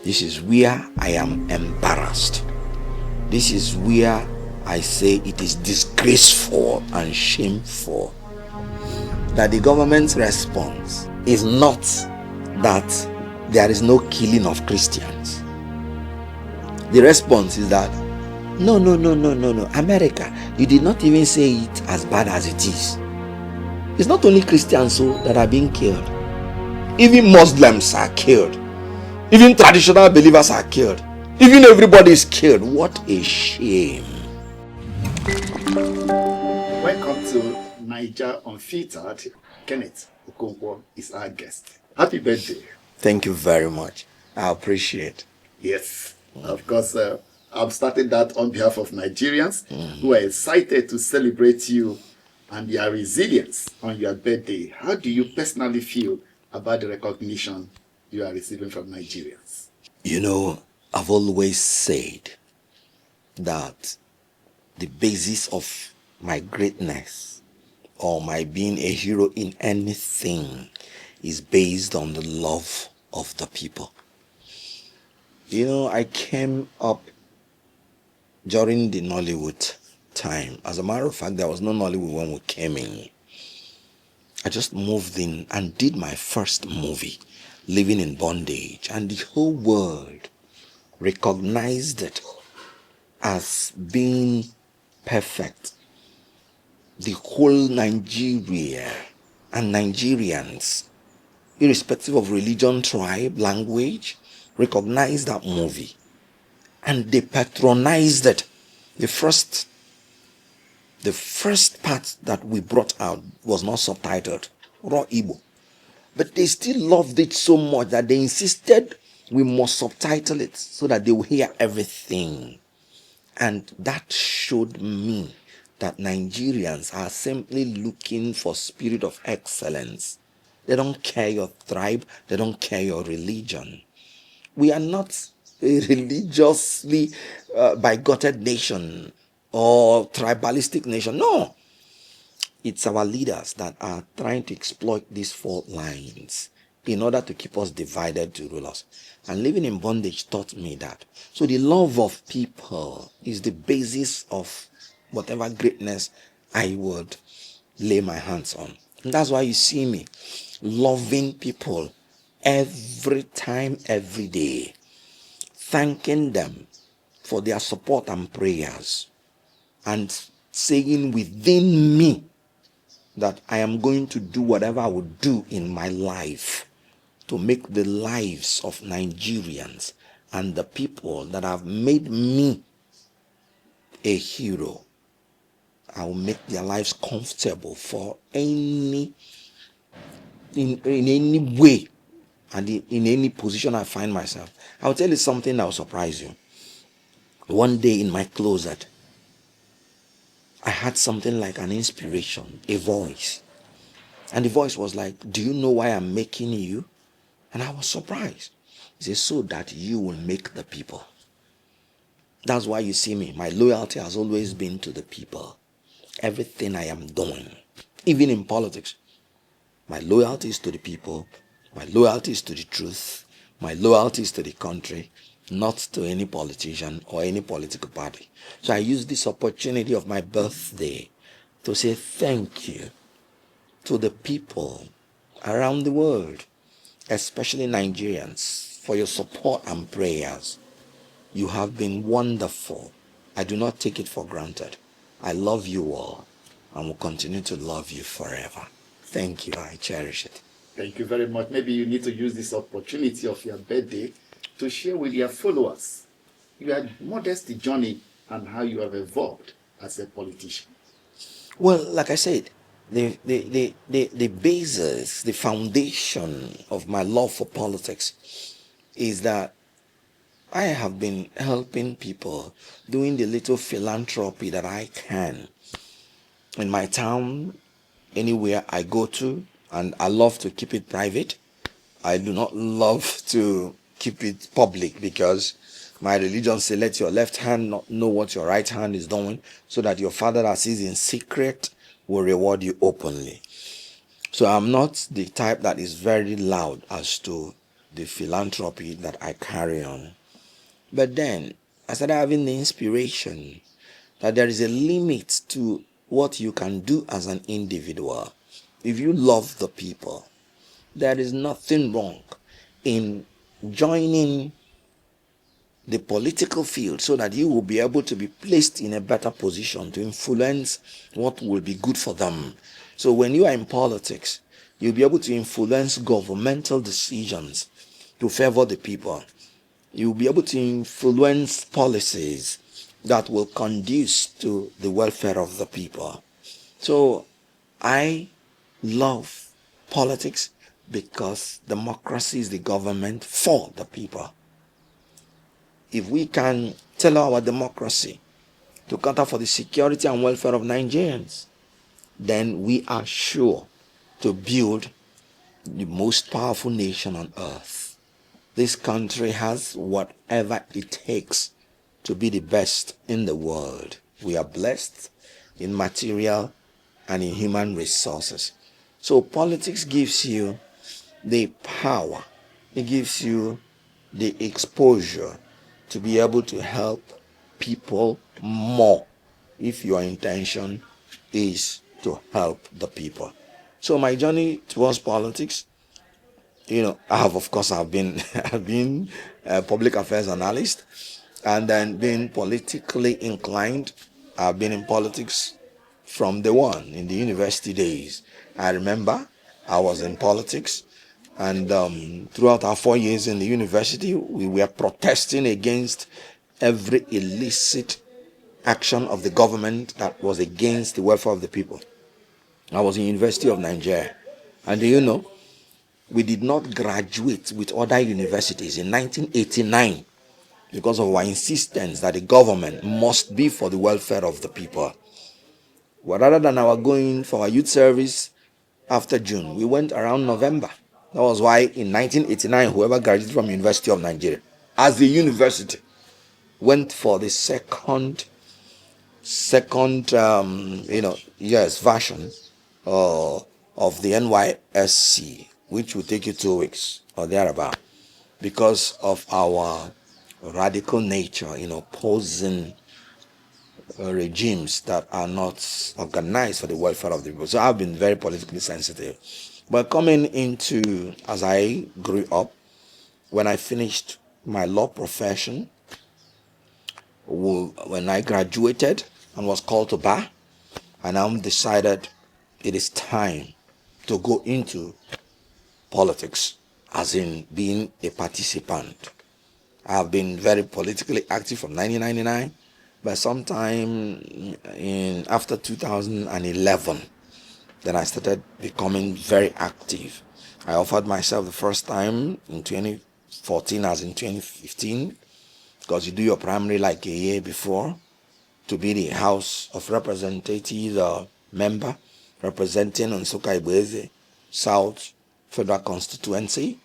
This is where I am embarrassed. This is where I say it is disgraceful and shameful that the government's response is not that there is no killing of Christians. The response is that no, America, you did not even say it as bad as it is. It's not only Christians that are being killed. Even Muslims are killed. Even traditional believers are killed. Even everybody is killed. What a shame. Welcome to Naija Unfiltered. Kenneth Okonkwo is our guest. Happy birthday. Thank you very much. I appreciate. Yes, of course. I'm starting that on behalf of Nigerians who are excited to celebrate you and your resilience on your birthday. How do you personally feel about the recognition you are receiving from Nigerians? You know, I've always said that the basis of my greatness or my being a hero in anything is based on the love of the people. You know, I came up during the Nollywood time. As a matter of fact, there was no Nollywood when we came in. I just moved in and did my first movie, Living in Bondage, and the whole world recognized it as being perfect. The whole Nigeria and Nigerians, irrespective of religion, tribe, language, recognized that movie. And they patronized it. The first part that we brought out was not subtitled, raw Igbo. But they still loved it so much that they insisted we must subtitle it so that they will hear everything. And that showed me that Nigerians are simply looking for spirit of excellence. They don't care your tribe, they don't care your religion. We are not a religiously bigoted nation or tribalistic nation. No. It's our leaders that are trying to exploit these fault lines in order to keep us divided to rule us. And living in bondage taught me that. So the love of people is the basis of whatever greatness I would lay my hands on. And that's why you see me loving people every time, every day, thanking them for their support and prayers, and saying within me that I am going to do whatever I would do in my life to make the lives of Nigerians and the people that have made me a hero, I will make their lives comfortable for in any way and in any position I find myself. I'll tell you something that will surprise you. One day in my closet, I had something like an inspiration, a voice. And the voice was like, do you know why I'm making you? And I was surprised. He said, so that you will make the people. That's why you see me. My loyalty has always been to the people. Everything I am doing, even in politics, my loyalty is to the people. My loyalty is to the truth. My loyalty is to the country, not to any politician or any political party. So I use this opportunity of my birthday to say thank you to the people around the world, especially Nigerians, for your support and prayers. You have been wonderful. I do not take it for granted. I love you all and will continue to love you forever. Thank you. I cherish it. Thank you very much. Maybe you need to use this opportunity of your birthday to share with your followers your modest journey and how you have evolved as a politician. Well, like I said, the basis, the foundation of my love for politics is that I have been helping people, doing the little philanthropy that I can in my town, anywhere I go to, and I love to keep it private. I do not love to keep it public because my religion says let your left hand not know what your right hand is doing, so that your Father that sees in secret will reward you openly. So I'm not the type that is very loud as to the philanthropy that I carry on. But then I started having the inspiration that there is a limit to what you can do as an individual. If you love the people, there is nothing wrong in joining the political field so that you will be able to be placed in a better position to influence what will be good for them. So when you are in politics, you'll be able to influence governmental decisions to favor the people. You'll be able to influence policies that will conduce to the welfare of the people. So I love politics because democracy is the government for the people. If we can tell our democracy to cater for the security and welfare of Nigerians, then we are sure to build the most powerful nation on earth. This country has whatever it takes to be the best in the world. We are blessed in material and in human resources. So politics gives you the power, it gives you the exposure to be able to help people more if your intention is to help the people. So my journey towards politics, I've been I've been a public affairs analyst, and then being politically inclined. I've been in politics from the one in the university days. I remember I was in politics, and throughout our 4 years in the university, we were protesting against every illicit action of the government that was against the welfare of the people. I was in University of Nigeria, and we did not graduate with other universities in 1989 because of our insistence that the government must be for the welfare of the people. Well, rather than our going for our youth service after June, we went around November. That was why in 1989, whoever graduated from University of Nigeria as a university went for the second version of the NYSC, which will take you 2 weeks or thereabout, because of our radical nature in opposing regimes that are not organized for the welfare of the people. So I've been very politically sensitive. But coming into, as I grew up, when I finished my law profession, when I graduated and was called to bar, I now decided it is time to go into politics, as in being a participant. I have been very politically active from 1999, but sometime after 2011, then I started becoming very active. I offered myself the first time in 2014 as in 2015, because you do your primary like a year before, to be the House of Representatives member representing Nsukka Igboeze South Federal Constituency.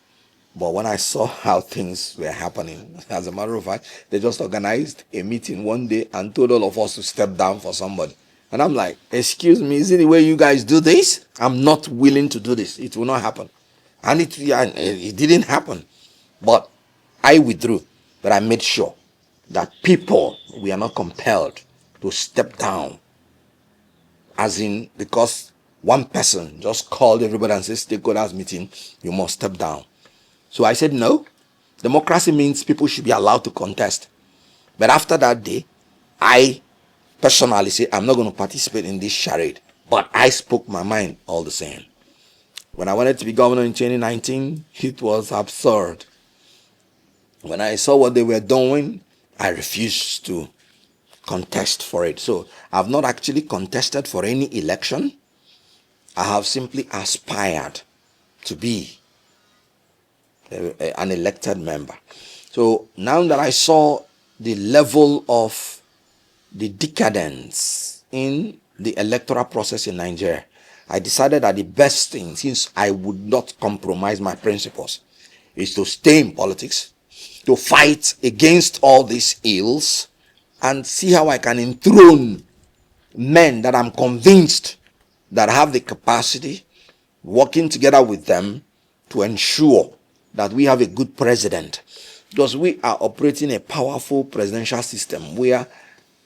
But when I saw how things were happening, as a matter of fact, they just organized a meeting one day and told all of us to step down for somebody. And I'm like, excuse me, is it the way you guys do this? I'm not willing to do this. It will not happen. And it didn't happen. But I withdrew. But I made sure that people, we are not compelled to step down. As in, because one person just called everybody and said, stakeholders meeting, you must step down. So I said, no. Democracy means people should be allowed to contest. But after that day, I personally said, I'm not going to participate in this charade. But I spoke my mind all the same. When I wanted to be governor in 2019, it was absurd. When I saw what they were doing, I refused to contest for it. So I've not actually contested for any election. I have simply aspired to be an elected member. So now that I saw the level of the decadence in the electoral process in Nigeria, I decided that the best thing, since I would not compromise my principles, is to stay in politics, to fight against all these ills, and see how I can enthrone men that I'm convinced that have the capacity, working together with them to ensure that we have a good president, because we are operating a powerful presidential system where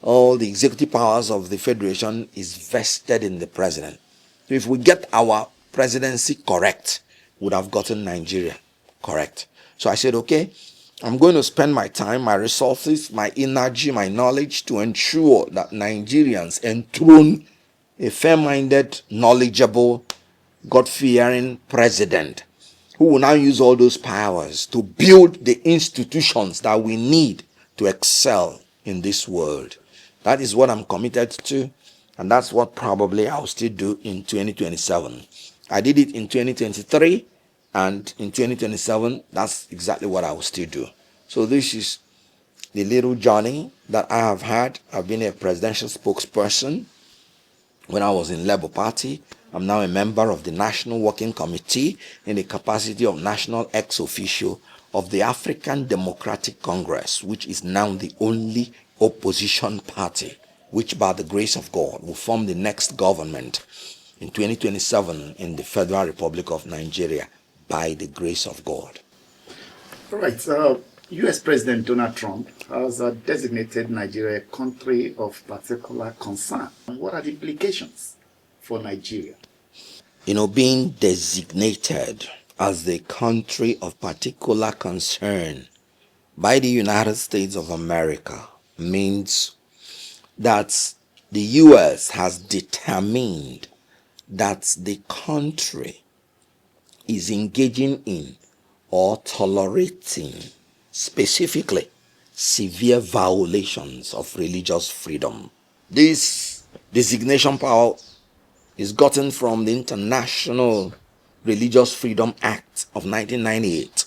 all the executive powers of the federation is vested in the president. So if we get our presidency correct, we would have gotten Nigeria correct. So I said, okay, I'm going to spend my time, my resources, my energy, my knowledge to ensure that Nigerians enthrone a fair-minded, knowledgeable, God-fearing president who will now use all those powers to build the institutions that we need to excel in this world. That is what I'm committed to, and that's what probably I'll still do in 2027. I did it in 2023, and in 2027, that's exactly what I will still do. So this is the little journey that I have had. I've been a presidential spokesperson when I was in Labour Party. I'm now a member of the National Working Committee in the capacity of National Ex-Officio of the African Democratic Congress, which is now the only opposition party, which by the grace of God will form the next government in 2027 in the Federal Republic of Nigeria, by the grace of God. All right. U.S. President Donald Trump has designated Nigeria a country of particular concern. What are the implications for Nigeria? Being designated as the country of particular concern by the United States of America means that the U.S. has determined that the country is engaging in or tolerating specifically severe violations of religious freedom. This designation power is gotten from the International Religious Freedom Act of 1998,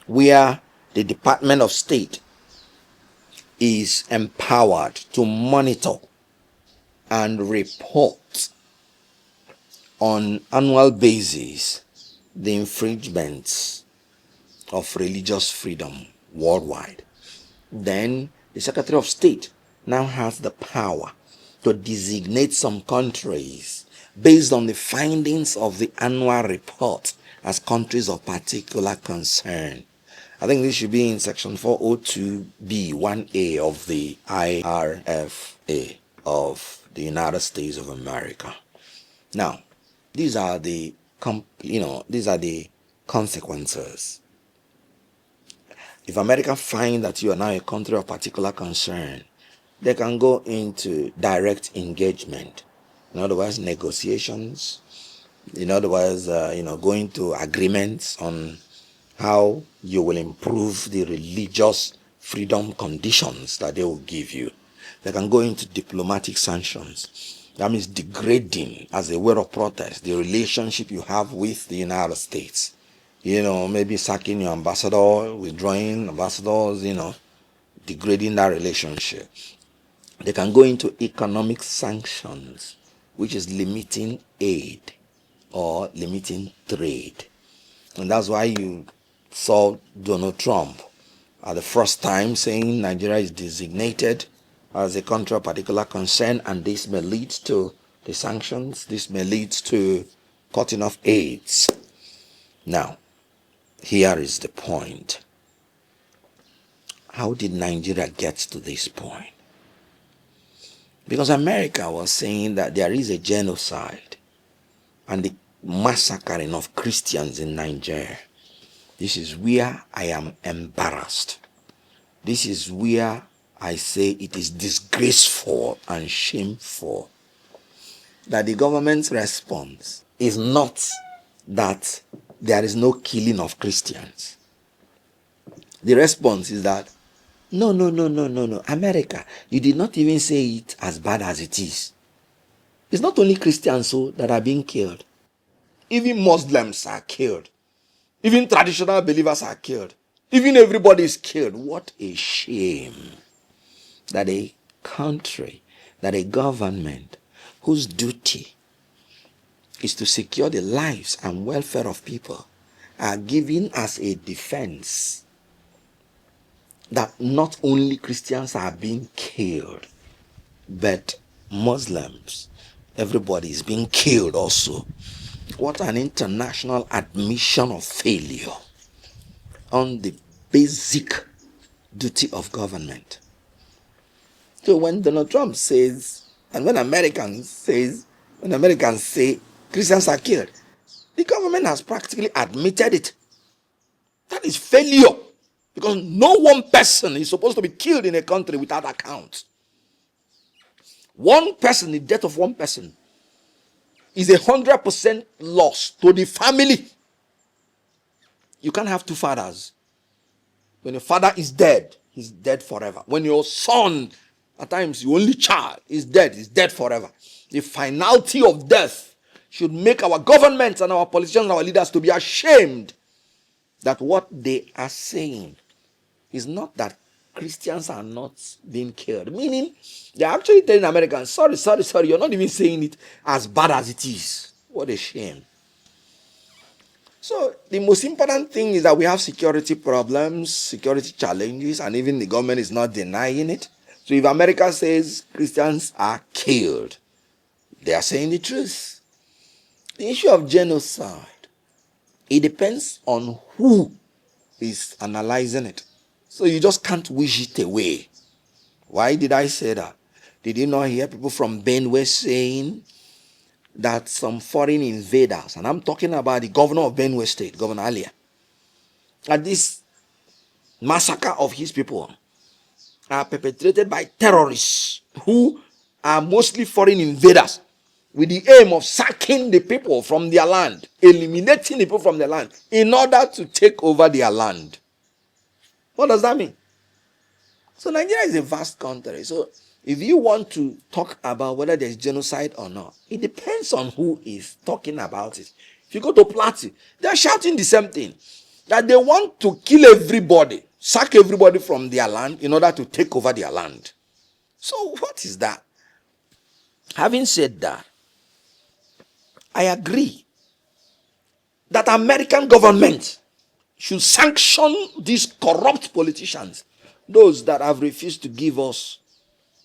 where the Department of State is empowered to monitor and report on annual basis the infringements of religious freedom worldwide. Then the Secretary of State now has the power to designate some countries based on the findings of the annual report as countries of particular concern. I think this should be in section 402B1A of the IRFA of the United States of America. Now, these are the consequences. If America finds that you are now a country of particular concern, they can go into direct engagement. In other words, negotiations. In other words, going to agreements on how you will improve the religious freedom conditions that they will give you. They can go into diplomatic sanctions. That means degrading, as a way of protest, the relationship you have with the United States. Maybe sacking your ambassador, withdrawing ambassadors, degrading that relationship. They can go into economic sanctions, which is limiting aid or limiting trade. And that's why you saw Donald Trump at the first time saying Nigeria is designated as a country of particular concern, and this may lead to the sanctions, this may lead to cutting off aids. Now, here is the point. How did Nigeria get to this point? Because America was saying that there is a genocide and the massacring of Christians in Nigeria. This is where I am embarrassed. This is where I say it is disgraceful and shameful that the government's response is not that there is no killing of Christians. The response is that, no, America, you did not even say it as bad as it is. It's not only Christians that are being killed. Even Muslims are killed. Even traditional believers are killed. Even everybody is killed. What a shame that a country, that a government whose duty is to secure the lives and welfare of people are given as a defense that not only Christians are being killed, but Muslims, everybody is being killed also. What an international admission of failure. on the basic duty of government. So when Donald Trump says, and when Americans say Christians are killed, the government has practically admitted it. That is failure. Because no one person is supposed to be killed in a country without account. One person, the death of one person, is 100% loss to the family. You can't have two fathers. When your father is dead, he's dead forever. When your son, at times your only child, is dead forever. The finality of death should make our governments and our politicians and our leaders to be ashamed that what they are saying is not that Christians are not being killed. Meaning, they're actually telling Americans, sorry, you're not even saying it as bad as it is. What a shame. So, the most important thing is that we have security problems, security challenges, and even the government is not denying it. So, if America says Christians are killed, they are saying the truth. The issue of genocide, it depends on who is analyzing it. So you just can't wish it away. Why did I say that? Did you not hear people from Benue saying that some foreign invaders, and I'm talking about the governor of Benue State, Governor Alia, that this massacre of his people are perpetrated by terrorists who are mostly foreign invaders with the aim of sacking the people from their land, eliminating the people from their land in order to take over their land. What does that mean? So Nigeria is a vast country. So if you want to talk about whether there's genocide or not, it depends on who is talking about it. If you go to Plateau, they're shouting the same thing. That they want to kill everybody, sack everybody from their land in order to take over their land. So what is that? Having said that, I agree that American government should sanction these corrupt politicians, those that have refused to give us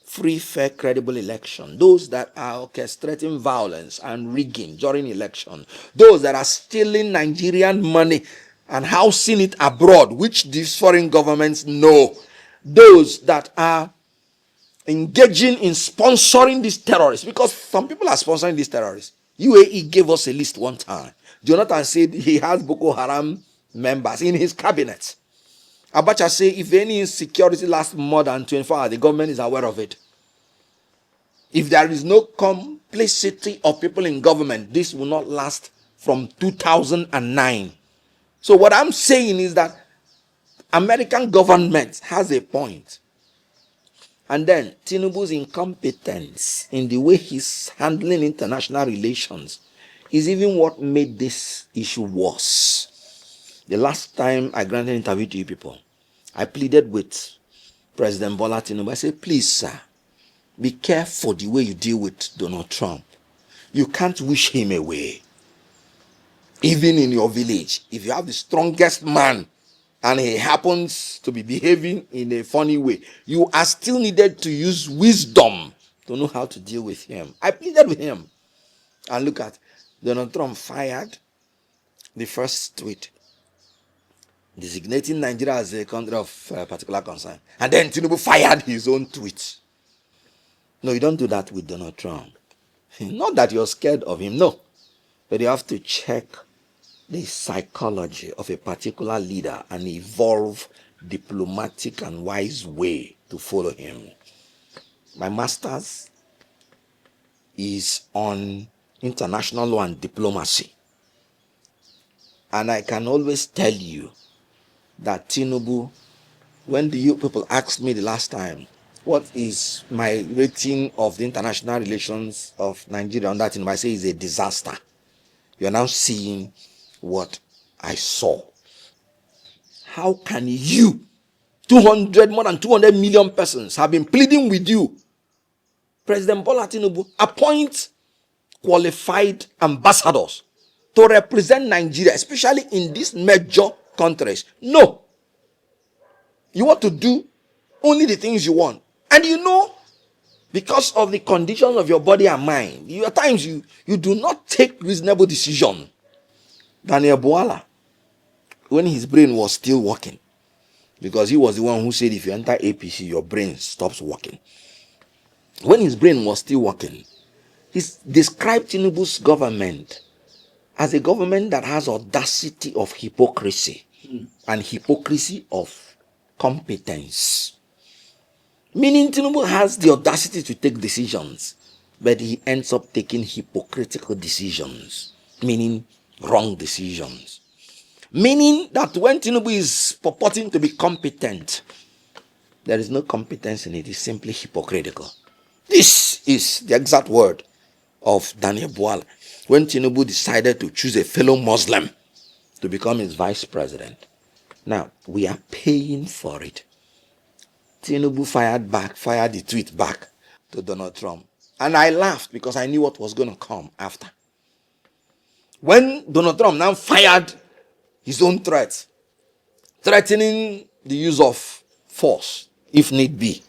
free, fair, credible election, those that are orchestrating violence and rigging during election, those that are stealing Nigerian money and housing it abroad, which these foreign governments know, those that are engaging in sponsoring these terrorists, because some people are sponsoring these terrorists. UAE gave us a list one time. Jonathan said he has Boko Haram members in his cabinet. Abacha said if any insecurity lasts more than 24 hours, the government is aware of it. If there is no complicity of people in government, this will not last from 2009. So what I'm saying is that American government has a point. And then Tinubu's incompetence in the way he's handling international relations is even what made this issue worse. The last time I granted an interview to you people, I pleaded with President Bola Tinubu. I said, please, sir, be careful the way you deal with Donald Trump. You can't wish him away. Even in your village, if you have the strongest man and he happens to be behaving in a funny way, you are still needed to use wisdom to know how to deal with him. I pleaded with him. And look at Donald Trump fired the first tweet designating Nigeria as a country of particular concern. And then Tinubu fired his own tweet. No, you don't do that with Donald Trump. Not that you're scared of him, no. But you have to check the psychology of a particular leader and evolve diplomatic and wise way to follow him. My master's is on international law and diplomacy. And I can always tell you that Tinubu, when you people asked me the last time, what is my rating of the international relations of Nigeria on that Tinubu, I say it's a disaster. You're now seeing what I saw. How can you, more than 200 million persons have been pleading with you, President Bola Tinubu, appoint qualified ambassadors to represent Nigeria, especially in these major countries? No. You want to do only the things you want. And you know, because of the conditions of your body and mind, at times you do not take reasonable decision. Daniel Boala, when his brain was still working, because he was the one who said if you enter APC, your brain stops working. When his brain was still working, he described Tinubu's government as a government that has audacity of hypocrisy and hypocrisy of competence. Meaning Tinubu has the audacity to take decisions, but he ends up taking hypocritical decisions, meaning wrong decisions. Meaning that when Tinubu is purporting to be competent, there is no competence in it. It's simply hypocritical. This is the exact word of Daniel Buala when Tinubu decided to choose a fellow Muslim to become his vice president. Now, we are paying for it. Tinubu fired the tweet back to Donald Trump. And I laughed because I knew what was going to come after. When Donald Trump now fired his own threats, threatening the use of force, if need be,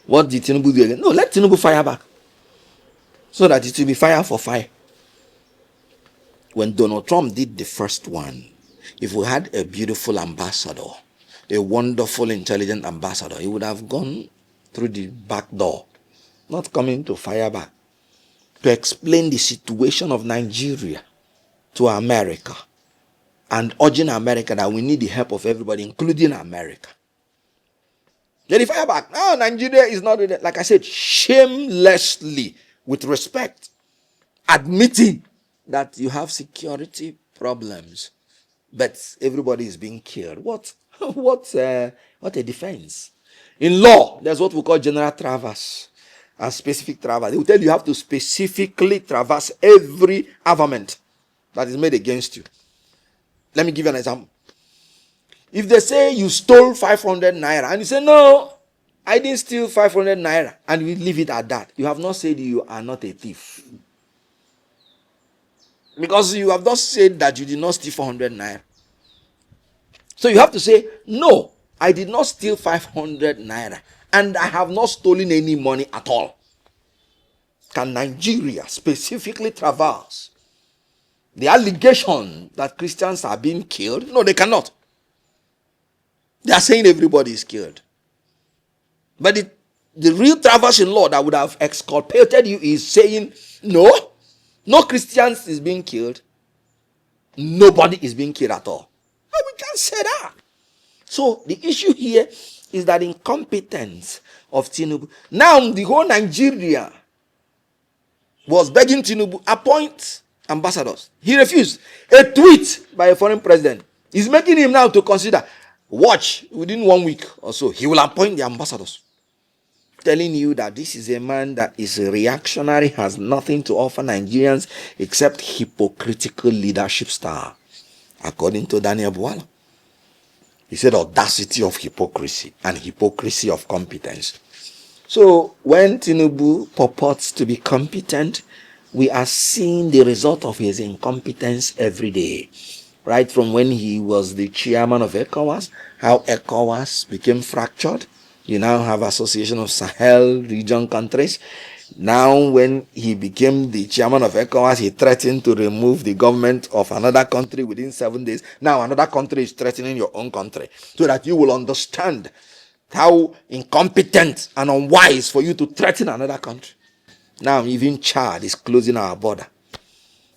what did Tinubu do again? No, let Tinubu fire back, so that it will be fire for fire. When Donald Trump did the first one, if we had a beautiful ambassador, a wonderful, intelligent ambassador, he would have gone through the back door, not coming to fire back, to explain the situation of Nigeria to America and urging America that we need the help of everybody, including America. Then he fire back. No, Nigeria is not, like I said, shamelessly, with respect, admitting that you have security problems, but everybody is being killed. What a defense. In law, there's what we call general traverse and specific traverse. They will tell you have to specifically traverse every armament that is made against you. Let me give you an example. If they say you stole 500 naira and you say, no, I didn't steal 500 naira, and we leave it at that, you have not said you are not a thief. Because you have not said that you did not steal 400 naira. So you have to say, no, I did not steal 500 naira, and I have not stolen any money at all. Can Nigeria specifically traverse the allegation that Christians are being killed? No, they cannot. They are saying everybody is killed. But the real traverse in law that would have exculpated you is saying, no Christians is being killed. Nobody is being killed at all. And we can't say that. So the issue here is that incompetence of Tinubu. Now the whole Nigeria was begging Tinubu, appoint ambassadors. He refused. A tweet by a foreign president is making him now to consider, watch, within 1 week or so, he will appoint the ambassadors. Telling you that this is a man that is reactionary, has nothing to offer Nigerians except hypocritical leadership style, according to Daniel Buala. He said audacity of hypocrisy and hypocrisy of competence. So when Tinubu purports to be competent, we are seeing the result of his incompetence every day. Right from when he was the chairman of ECOWAS, how ECOWAS became fractured. You now have Association of Sahel region countries. Now, when he became the chairman of ECOWAS, he threatened to remove the government of another country within 7 days. Now, another country is threatening your own country, so that you will understand how incompetent and unwise for you to threaten another country. Now, even Chad is closing our border.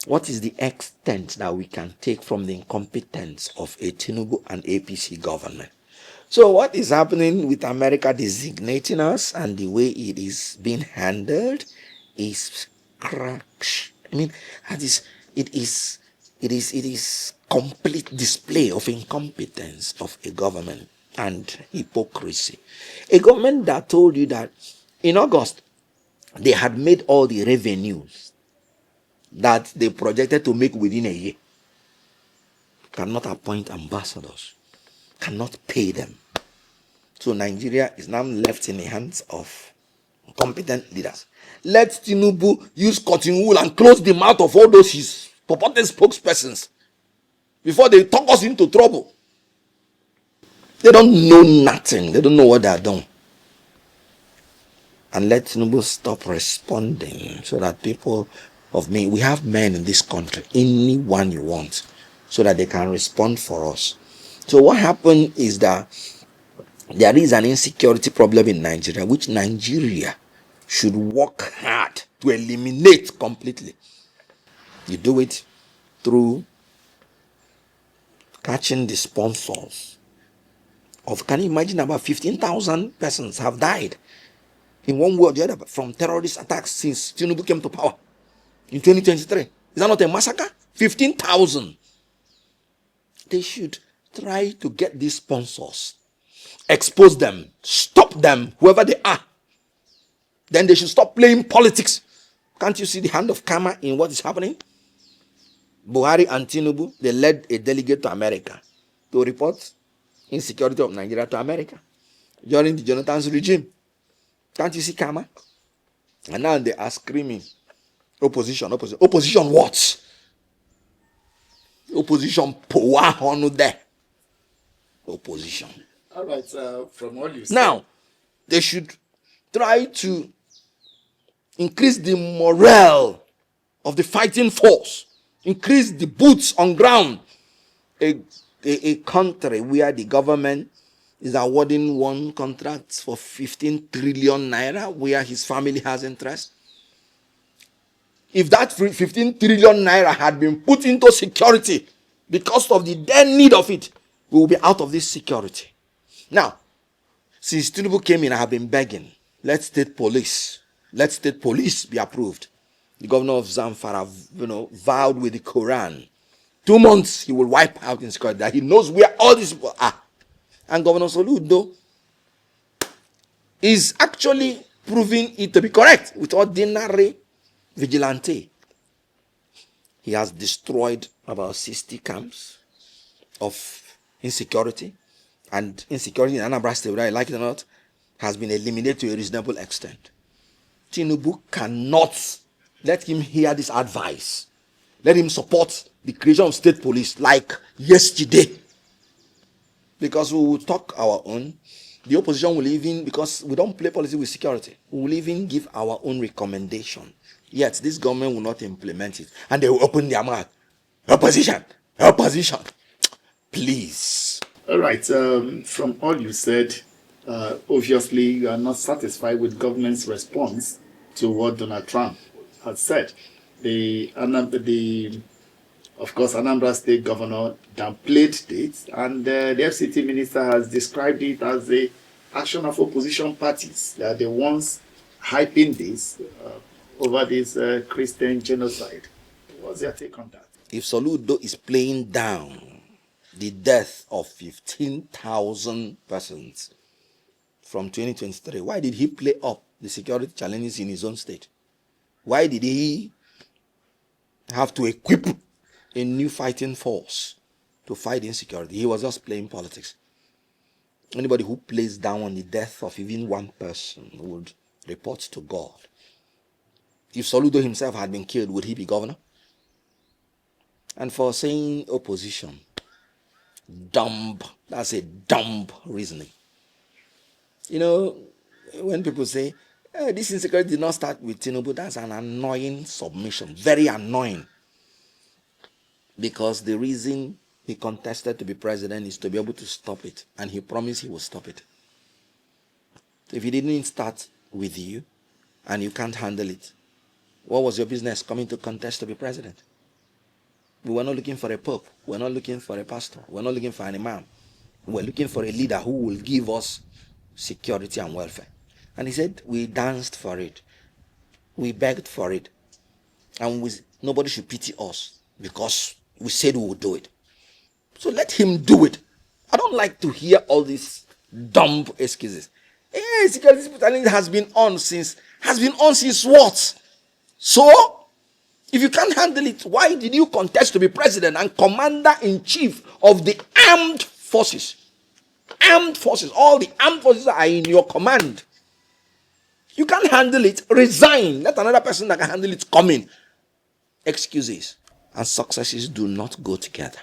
What is the extent that we can take from the incompetence of a Tinubu and APC government? So what is happening with America designating us and the way it is being handled is crash. I mean, it is complete display of incompetence of a government and hypocrisy. A government that told you that in August they had made all the revenues that they projected to make within a year, cannot appoint ambassadors, cannot pay them. So Nigeria is now left in the hands of competent leaders. Let Tinubu use cotton wool and close the mouth of all those his purported spokespersons before they talk us into trouble. They don't know nothing. They don't know what they are doing. And let Tinubu stop responding so that people of me, we have men in this country, anyone you want, so that they can respond for us. So what happened is that there is an insecurity problem in Nigeria, which Nigeria should work hard to eliminate completely. You do it through catching the sponsors of, can you imagine, about 15,000 persons have died in one way or the other from terrorist attacks since Tinubu came to power in 2023. Is that not a massacre? 15,000. They should try to get these sponsors, expose them, stop them, whoever they are. Then they should stop playing politics. Can't you see the hand of karma in what is happening? Buhari and Tinubu, they led a delegate to America to report insecurity of Nigeria to America during the Jonathan's regime. Can't you see karma? And now they are screaming, opposition. Opposition what? Opposition power on there. Opposition. All right, from all you said. Now, they should try to increase the morale of the fighting force, increase the boots on ground. A country where the government is awarding one contract for 15 trillion naira, where his family has interest. If that 15 trillion naira had been put into security because of the dead need of it, we will be out of this security. Now, since Tinubu came in, I have been begging, let state police be approved. The governor of Zamfara, vowed with the Quran, 2 months he will wipe out insecurity. That he knows where all these people are. And Governor Soludo is actually proving it to be correct with ordinary vigilante. He has destroyed about 60 camps of insecurity, and insecurity in Anambra State, whether I like it or not, has been eliminated to a reasonable extent. Tinubu cannot let him hear this advice. Let him support the creation of state police like yesterday. Because we will talk our own. The opposition will even, because we don't play policy with security, we will even give our own recommendation. Yet this government will not implement it. And they will open their mouth. Opposition. Please. All right, from all you said, obviously you are not satisfied with government's response to what Donald Trump has said. Of course, Anambra State Governor downplayed this, and the FCT Minister has described it as the action of opposition parties. They are the ones hyping this over this Christian genocide. What's your take on that? If Soludo is playing down the death of 15,000 persons from 2023, why did he play up the security challenges in his own state? Why did he have to equip a new fighting force to fight insecurity? He was just playing politics. Anybody who plays down on the death of even one person would report to God. If Soludo himself had been killed, would he be governor? And for saying opposition, that's a dumb reasoning. When people say, this insecurity did not start with Tinubu, that's an annoying submission, very annoying. Because the reason he contested to be president is to be able to stop it, and he promised he will stop it. So if he didn't start with you, and you can't handle it, what was your business coming to contest to be president? We were not looking for a pope. We were not looking for a pastor. We were not looking for an imam. We were looking for a leader who will give us security and welfare. And he said, we danced for it. We begged for it. And nobody should pity us because we said we would do it. So let him do it. I don't like to hear all these dumb excuses. Security has been on since what? So, if you can't handle it, why did you contest to be president and commander-in-chief of the armed forces? Armed forces. All the armed forces are in your command. You can't handle it. Resign. Let another person that can handle it come in. Excuses and successes do not go together.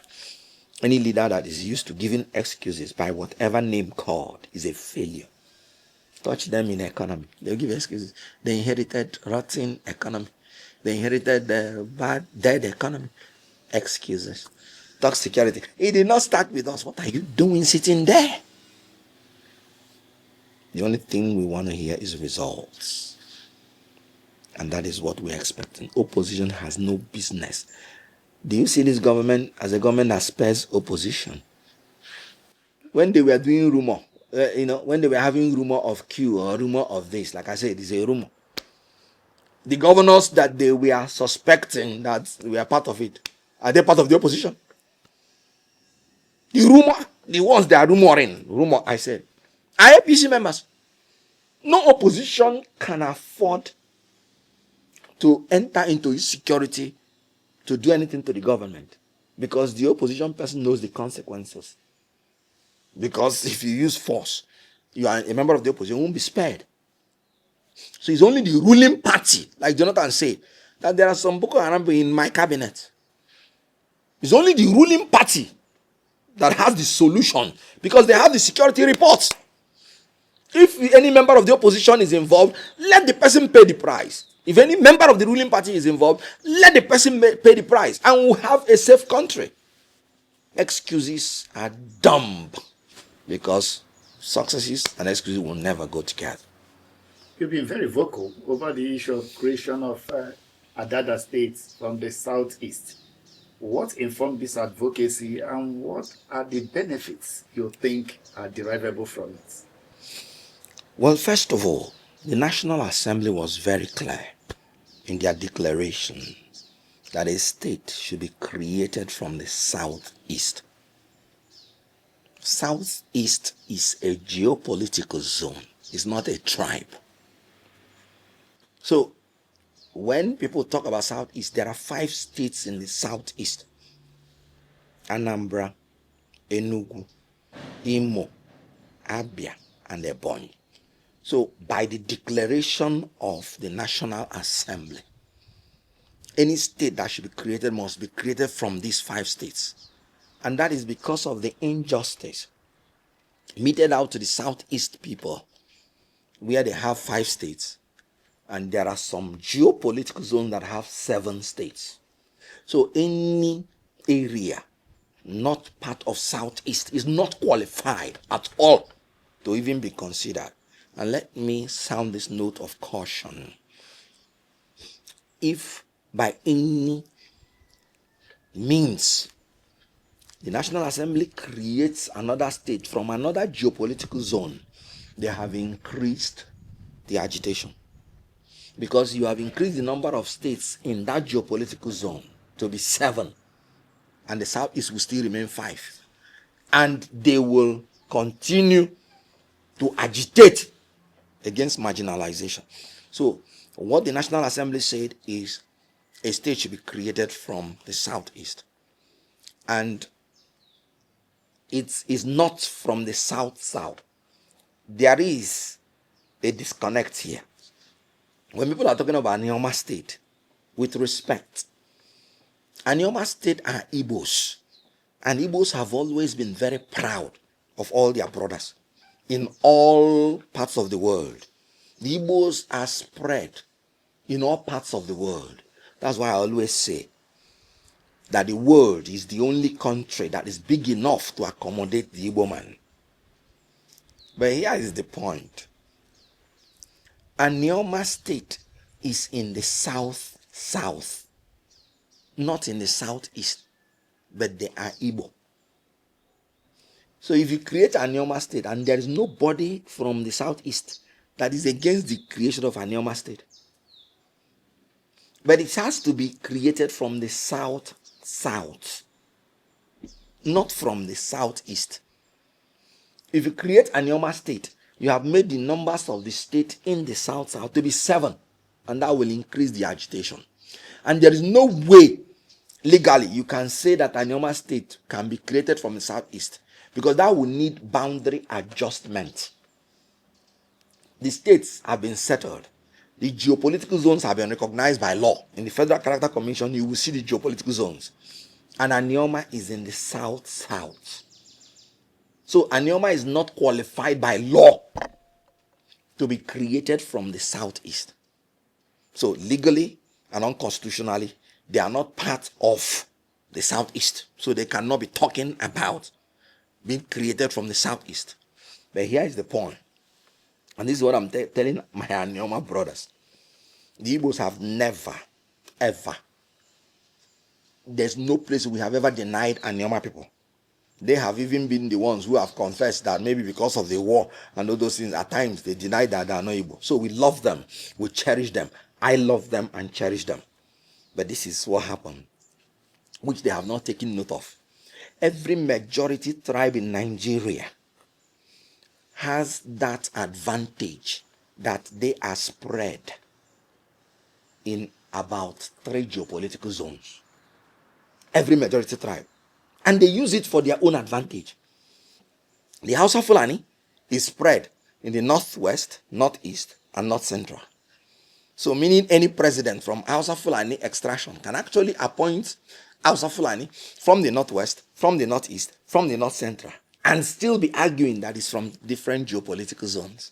Any leader that is used to giving excuses by whatever name called is a failure. Touch them in economy. They'll give excuses. They inherited rotten economy. They inherited bad, dead economy. Excuses. talk security. It did not start with us. What are you doing sitting there? The only thing we want to hear is results. And that is what we're expecting. Opposition has no business. Do you see this government as a government that spares opposition? When they were doing rumor, when they were having rumor of Q or rumor of this, like I said, it's a rumor. The governors that they were suspecting that we are part of it, are they part of the opposition? The rumor, the ones that are rumor, I said, are APC members. No opposition can afford to enter into insecurity to do anything to the government, because the opposition person knows the consequences. Because if you use force, you are a member of the opposition, you won't be spared. So it's only the ruling party, like Jonathan said, that there are some Boko Haram in my cabinet. It's only the ruling party that has the solution, because they have the security reports. If any member of the opposition is involved, let the person pay the price. If any member of the ruling party is involved, let the person pay the price, and we'll have a safe country. Excuses are dumb, because successes and excuses will never go together. You've been very vocal over the issue of creation of Adada states from the southeast. What informed this advocacy, and what are the benefits you think are derivable from it? Well, first of all, the National Assembly was very clear in their declaration that a state should be created from the southeast. Southeast is a geopolitical zone. It's not a tribe. So, when people talk about southeast, there are 5 states in the southeast: Anambra, Enugu, Imo, Abia, and Ebonyi. So, by the declaration of the National Assembly, any state that should be created must be created from these 5 states. And that is because of the injustice meted out to the southeast people, where they have 5 states, and there are some geopolitical zones that have 7 states. So any area not part of southeast is not qualified at all to even be considered. And let me sound this note of caution. If by any means the National Assembly creates another state from another geopolitical zone, they have increased the agitation. Because you have increased the number of states in that geopolitical zone to be 7, and the southeast will still remain 5. And they will continue to agitate against marginalization. So what the National Assembly said is a state should be created from the southeast. And it is not from the south-south. There is a disconnect here. When people are talking about Anioma State, with respect, Anioma State are Igbos. And Igbos have always been very proud of all their brothers in all parts of the world. The Igbos are spread in all parts of the world. That's why I always say that the world is the only country that is big enough to accommodate the Igbo man. But here is the point. Anioma State is in the south, not in the southeast, but they are Igbo. So if you create Anioma State and there is nobody from the southeast that is against the creation of Anioma State, but it has to be created from the south, not from the southeast. If you create Anioma State, you have made the numbers of the state in the south to be 7, and that will increase the agitation. And there is no way legally you can say that Anioma State can be created from the southeast, because that will need boundary adjustment. The states have been settled. The geopolitical zones have been recognized by law. In the Federal Character Commission, you will see the geopolitical zones. And Anioma is in the south. So Anioma is not qualified by law to be created from the southeast. So legally and unconstitutionally, they are not part of the southeast. So they cannot be talking about being created from the southeast. But here is the point. And this is what I'm telling my Anioma brothers. The Igbos have never, ever, there's no place we have ever denied Anioma people. They have even been the ones who have confessed that maybe because of the war and all those things, at times they deny that they are not Igbo. So we love them, we cherish them. I love them and cherish them. But this is what happened, which they have not taken note of. Every majority tribe in Nigeria has that advantage that they are spread in about 3 geopolitical zones. Every majority tribe. And they use it for their own advantage. The Hausa Fulani is spread in the northwest, northeast, and north central. So meaning any president from Hausa Fulani extraction can actually appoint Hausa Fulani from the northwest, from the northeast, from the north central, and still be arguing that it's from different geopolitical zones.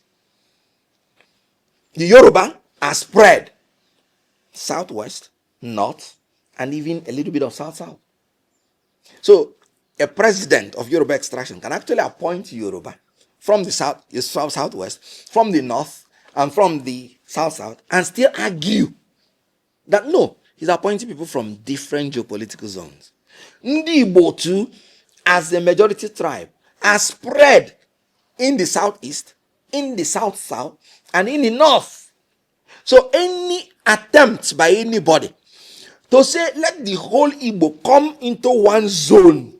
The Yoruba are spread southwest, north, and even a little bit of south-south. So a president of Yoruba extraction can actually appoint Yoruba from the southwest, from the north, and from the south, and still argue that no, he's appointing people from different geopolitical zones. Ndi Igbo too, as the majority tribe, are spread in the southeast, in the south, and in the north. So any attempt by anybody to say, let the whole Igbo come into one zone,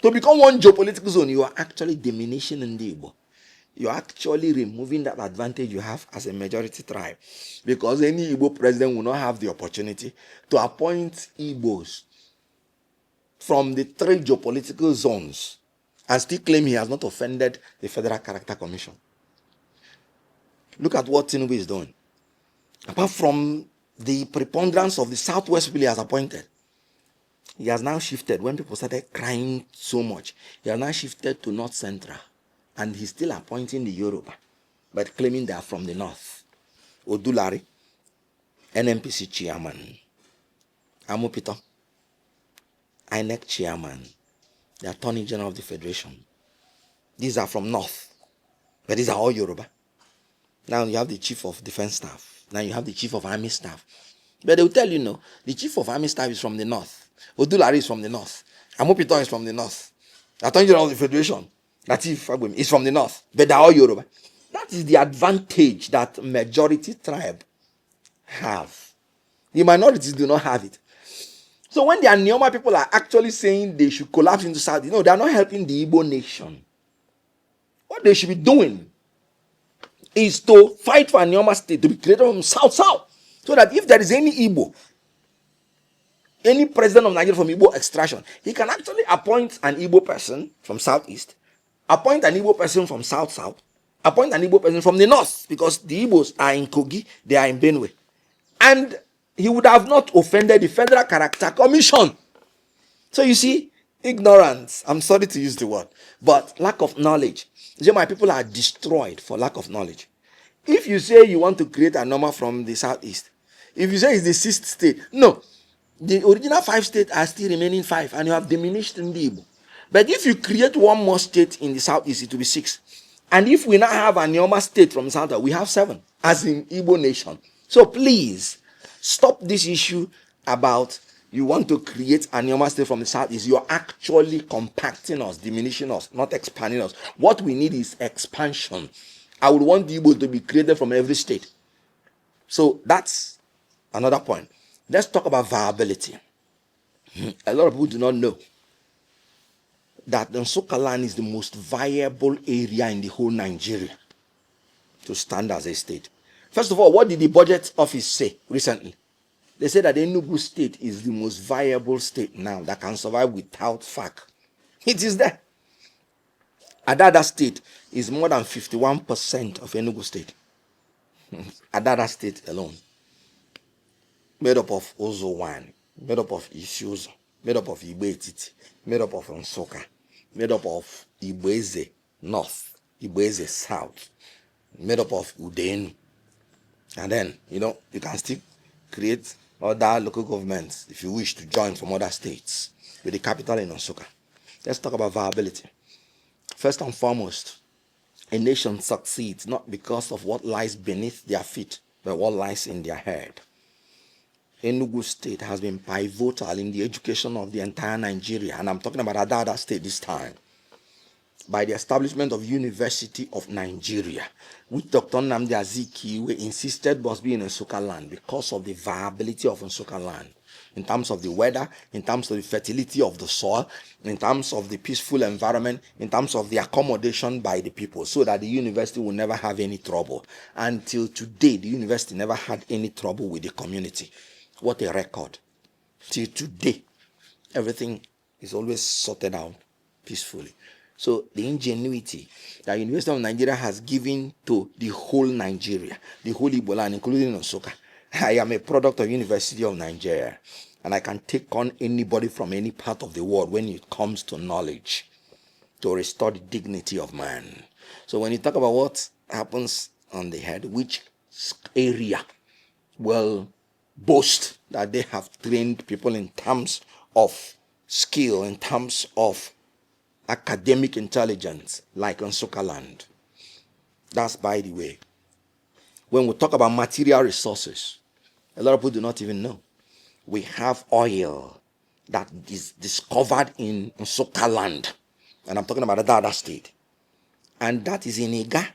to become one geopolitical zone, you are actually diminishing in the Igbo. You are actually removing that advantage you have as a majority tribe. Because any Igbo president will not have the opportunity to appoint Igbos from the 3 geopolitical zones and still claim he has not offended the Federal Character Commission. Look at what Tinubu is doing. Apart from the preponderance of the southwest people he has appointed, he has now shifted. When people started crying so much, he has now shifted to north central, and he's still appointing the Yoruba, but claiming they are from the north. Odulari, NNPC chairman, Amopito, INEC chairman, the Attorney General of the Federation. These are from north, but these are all Yoruba. Now you have the Chief of Defense Staff. Now you have the Chief of Army Staff. But they will tell you, no, the Chief of Army Staff is from the north. Odulari is from the north. Amopito is from the north. The Attorney General of the Federation, Latif Fagbemi, is from the north. But they're all Yoruba. That is the advantage that majority tribe have. The minorities do not have it. So when the Anioma people are actually saying they should collapse into South, they are not helping the Igbo nation. What they should be doing is to fight for Anioma state to be created from South, so that if there is any Igbo, any president of Nigeria from Igbo extraction, he can actually appoint an Igbo person from southeast, appoint an Igbo person from south, appoint an Igbo person from the north, because the Igbos are in Kogi, they are in Benue. And he would have not offended the Federal Character Commission. So you see, ignorance, I'm sorry to use the word, but lack of knowledge. My people are destroyed for lack of knowledge. If you say you want to create a number from the southeast, if you say it's the 6th state, no, the original 5 states are still remaining 5, and you have diminished in the Igbo. But if you create one more state in the southeast, it will be 6. And if we now have a Anioma state from south, we have 7, as in Igbo nation. So please, stop this issue about you want to create a Anioma state from the southeast. You are actually compacting us, diminishing us, not expanding us. What we need is expansion. I would want the Igbo to be created from every state. So that's another point. Let's talk about viability. A lot of people do not know that the Nsukka land is the most viable area in the whole Nigeria to stand as a state. First of all, what did the budget office say recently? They said that Enugu state is the most viable state now that can survive without FAC. It is there. Adada state is more than 51% of Enugu state. Adada state alone. Made up of Ozo1, made up of Isuzo, made up of Igbo Etiti, made up of Nsukka, made up of Igboeze North, Igboeze South, made up of Udenu. And then, you can still create other local governments, if you wish to join from other states, with the capital in Nsukka. Let's talk about viability. First and foremost, a nation succeeds not because of what lies beneath their feet, but what lies in their head. Enugu State has been pivotal in the education of the entire Nigeria, and I'm talking about Adada State this time, by the establishment of University of Nigeria, which Dr. Nnamdi Azikiwe insisted must be in Nsukka land because of the viability of Nsukka land, in terms of the weather, in terms of the fertility of the soil, in terms of the peaceful environment, in terms of the accommodation by the people, so that the university will never have any trouble. Until today, the university never had any trouble with the community. What a record. Till today, everything is always sorted out peacefully. So the ingenuity that University of Nigeria has given to the whole Nigeria, the whole Igbo land, including Nsukka. I am a product of University of Nigeria, and I can take on anybody from any part of the world when it comes to knowledge, to restore the dignity of man. So when you talk about what happens on the head, which area will boast that they have trained people in terms of skill, in terms of academic intelligence, like Nsukka land. That's by the way. When we talk about material resources, a lot of people do not even know. We have oil that is discovered in Nsukka land, and I'm talking about the other state, and that is in Iga.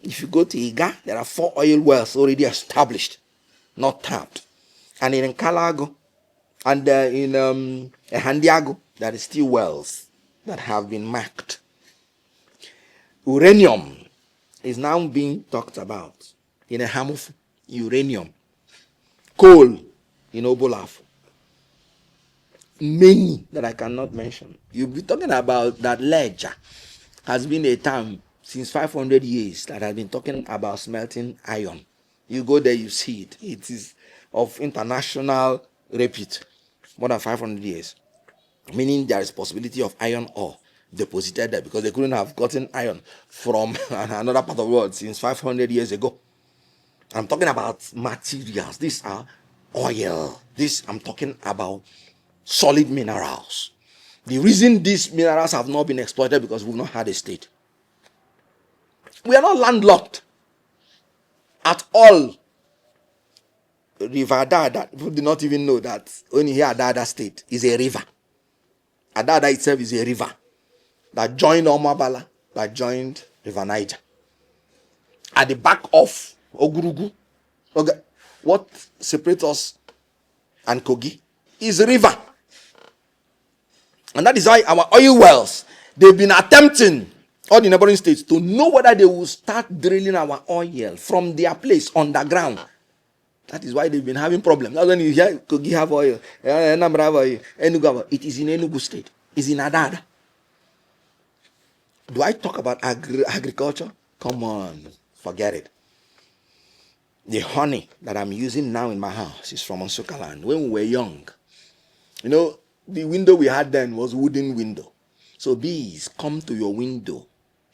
If you go to Iga, there are 4 oil wells already established, not tapped, and in Kalago and in Handiago, there is still wells that have been marked. Uranium is now being talked about in a Hamufu. Uranium, coal in Obolafo, many that I cannot mention. You'll be talking about that ledger. Has been a term since 500 years that has been talking about smelting iron. You go there, you see it. It is of international repute, more than 500 years. Meaning there is possibility of iron ore deposited there, because they couldn't have gotten iron from another part of the world since 500 years ago. I'm talking about materials. These are oil. I'm talking about solid minerals. The reason these minerals have not been exploited because we've not had a state. We are not landlocked at all. River Adada, people do not even know that only here Adada State is a river. Adada itself is a river that joined Omabala, that joined River Niger. At the back of Ogurugu, okay, what separates us and Kogi is a river. And that is why our oil wells, they've been attempting, all the neighboring states, to know whether they will start drilling our oil from their place underground. That is why they've been having problems. That's when you hear Kogi have oil, Anambra have oil, Enugu have oil. It is in Enugu State. It's in Adada. Do I talk about agriculture? Come on, forget it. The honey that I'm using now in my house is from Nsukka land. When we were young, the window we had then was wooden window. So bees come to your window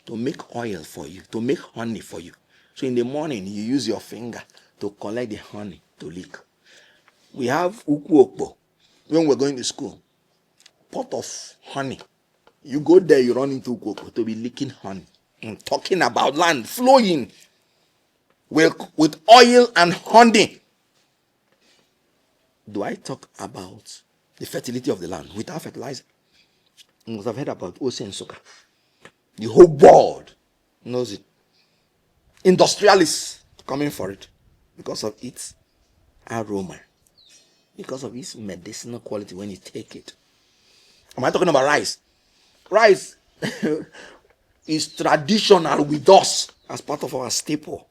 to make oil for you, to make honey for you. So in the morning, you use your finger to collect the honey to lick. We have Ukuokpo. When we're going to school, pot of honey. You go there, you run into Ukuokpo to be licking honey. I'm talking about land flowing with oil and honey. Do I talk about the fertility of the land without fertilizer? You must have heard about Nsukka. The whole world knows it. Industrialists coming for it because of its aroma, because of its medicinal quality when you take it. Am I talking about rice? Rice is traditional with us as part of our staple.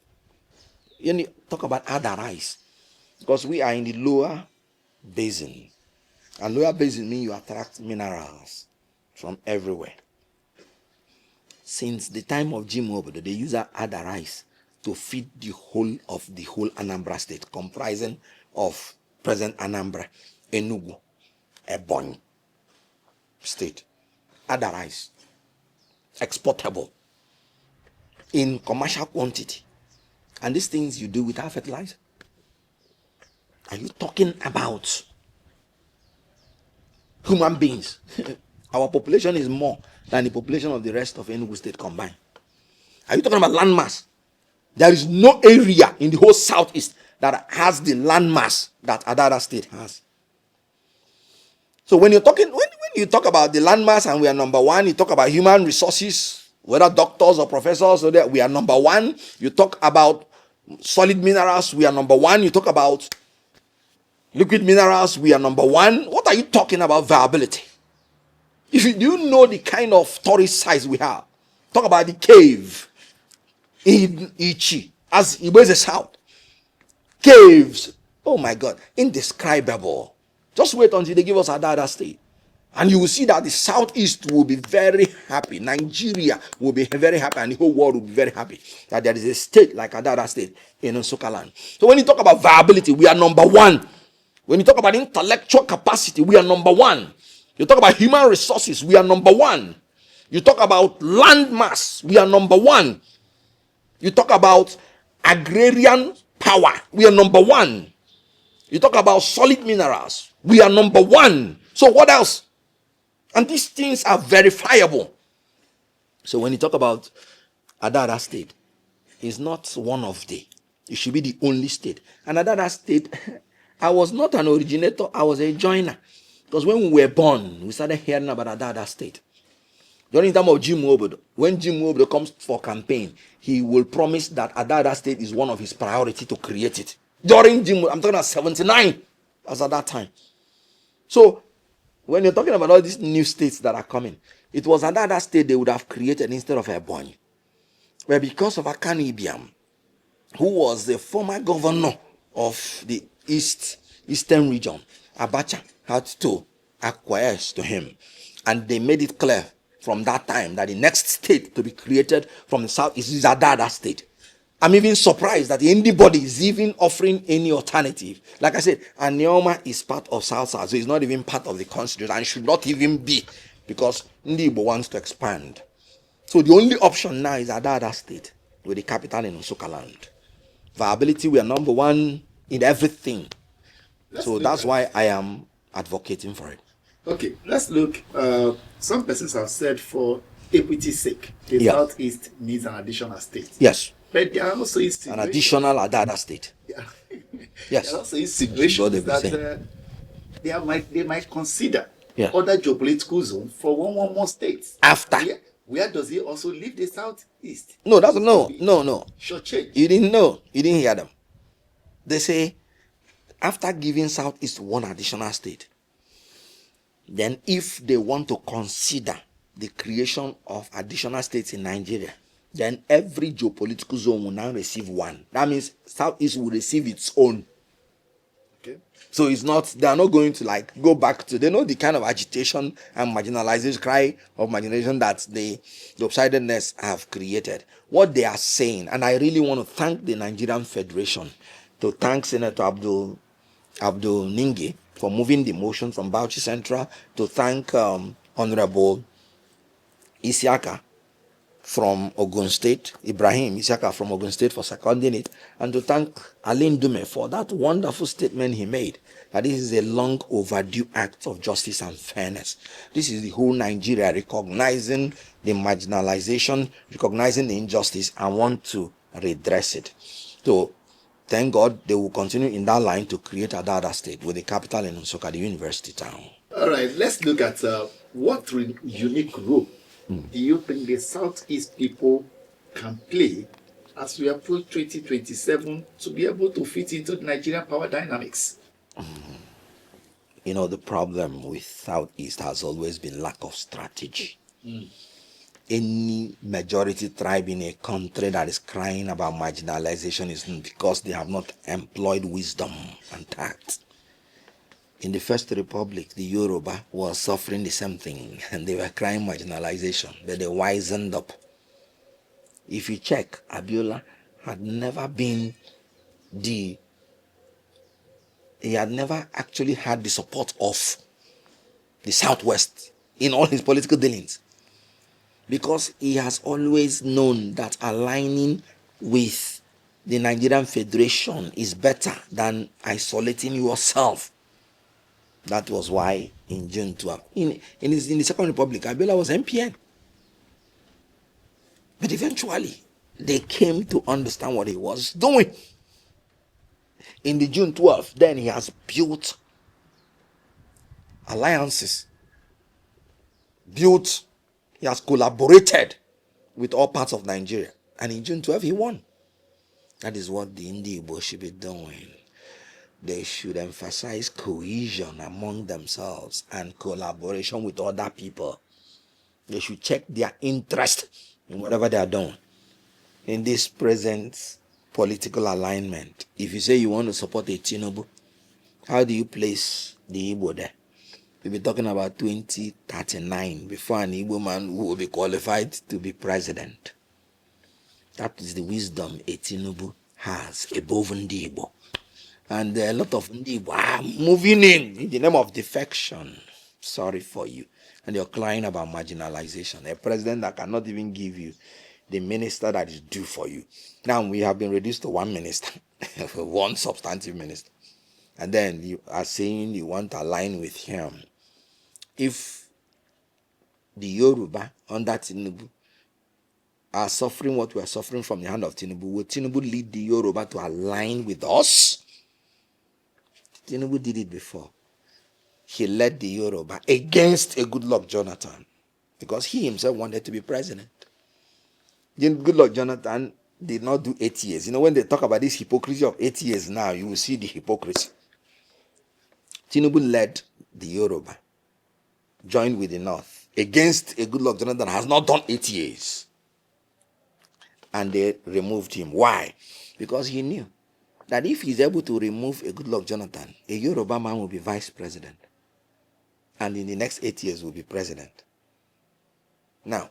You need to talk about other rice, because we are in the lower basin. And lower basin means you attract minerals from everywhere. Since the time of Jim Obodo, they use other rice to feed the whole Anambra state, comprising of present Anambra, Enugu, Ebonyi state. Other rice, exportable in commercial quantity. And these things you do without fertilizer. Are you talking about human beings? Our population is more than the population of the rest of Enugu state combined. Are you talking about landmass? There is no area in the whole southeast that has the landmass that Adada state has. So when you talk about the landmass and we are number one, you talk about human resources, whether doctors or professors, so that we are number one. You talk about solid minerals, we are number one. You talk about liquid minerals, we are number one. What are you talking about viability? If you do know the kind of tourist sites we have, talk about the cave in Ichi, as Igbo is south. Caves, oh my God, indescribable. Just wait until they give us Adada state. And you will see that the southeast will be very happy. Nigeria will be very happy, and the whole world will be very happy that there is a state like Adada state in Nsukka land. So when you talk about viability, we are number one. When you talk about intellectual capacity, we are number one. You talk about human resources, we are number one. You talk about land mass, we are number one. You talk about agrarian power, we are number one. You talk about solid minerals, we are number one. So what else? And these things are verifiable. So when you talk about Adada state, it's not one of the. It should be the only state. And Adada state, I was not an originator, I was a joiner. Because when we were born, we started hearing about Adada state. During the time of Jim Obodo, when Jim Obodo comes for campaign, he will promise that Adada state is one of his priority to create it. During Jim, I'm talking about 79, as at that time. So when you're talking about all these new states that are coming, it was Adada state they would have created instead of Ebonyi. But because of Akani Ibiam, who was the former governor of the eastern region, Abacha had to acquiesce to him. And they made it clear from that time that the next state to be created from the south is Adada state. I'm even surprised that anybody is even offering any alternative. Like I said, Anioma is part of South South, so it's not even part of the constitution and should not even be, because Ndibo wants to expand. So the only option now is Adada state with the capital in Nsukka land. Viability, we are number one in everything. So that's why I am advocating for it. Okay, let's look. Some persons have said for equity's sake, the Southeast needs an additional state. Yes. But there are also an additional Adada state. Yeah. Yes. There are also insinuations that they might consider other geopolitical zones for one more state. After. Where does he also leave the Southeast? No, that's no. Sure change. You didn't know. You didn't hear them. They say, after giving Southeast one additional state, then if they want to consider the creation of additional states in Nigeria, then every geopolitical zone will now receive one. That means Southeast will receive its own. Okay. So it's not, they are not going to go back to, they know the kind of agitation and marginalization, cry of marginalization that the lopsidedness have created. What they are saying, and I really want to thank the Nigerian Federation, to thank Senator Abdul Ningi for moving the motion from Bauchi Central, to thank Honorable Isiaka from Ogun State, Ibrahim Isiaka from Ogun State for seconding it, and to thank Alain Dume for that wonderful statement he made, that this is a long overdue act of justice and fairness. This is the whole Nigeria recognizing the marginalization, recognizing the injustice, and want to redress it. So thank God they will continue in that line to create Adada state with the capital in Nsukka, the university town. All right, let's look at what unique role do you think the Southeast people can play as we approach 2027 to be able to fit into the Nigerian power dynamics? You know, the problem with Southeast has always been lack of strategy. Any majority tribe in a country that is crying about marginalization is because they have not employed wisdom and tact. In the First Republic, the Yoruba was suffering the same thing, and they were crying marginalization, but they wisened up. If you check, Abiola had never been he had never actually had the support of the Southwest in all his political dealings, because he has always known that aligning with the Nigerian Federation is better than isolating yourself. That was why in June 12, in the Second Republic, Abiola was MPN. But eventually, they came to understand what he was doing. In the June 12, then he has built alliances. He has collaborated with all parts of Nigeria. And in June 12, he won. That is what the Igbo should be doing. They should emphasize cohesion among themselves and collaboration with other people. They should check their interest in whatever they are doing. In this present political alignment, if you say you want to support a Tinubu, how do you place the Igbo there? We'll be talking about 2039 before an Igbo man will be qualified to be president. That is the wisdom a Tinubu has above Ndi Igbo. And a lot of Ndi Igbo are moving in the name of defection. Sorry for you. And you're crying about marginalization. A president that cannot even give you the minister that is due for you. Now we have been reduced to one minister, one substantive minister. And then you are saying you want to align with him. If the Yoruba under Tinubu are suffering what we are suffering from the hand of Tinubu, will Tinubu lead the Yoruba to align with us? Tinubu did it before. He led the Yoruba against a Goodluck Jonathan because he himself wanted to be president. Goodluck Jonathan did not do 8 years. You know, when they talk about this hypocrisy of 8 years now, you will see the hypocrisy. Tinubu led the Yoruba, joined with the North, against a Goodluck Jonathan that has not done 8 years. And they removed him. Why? Because he knew that if he's able to remove a Goodluck Jonathan, a Yoruba man will be vice president. And in the next 8 years will be president. Now,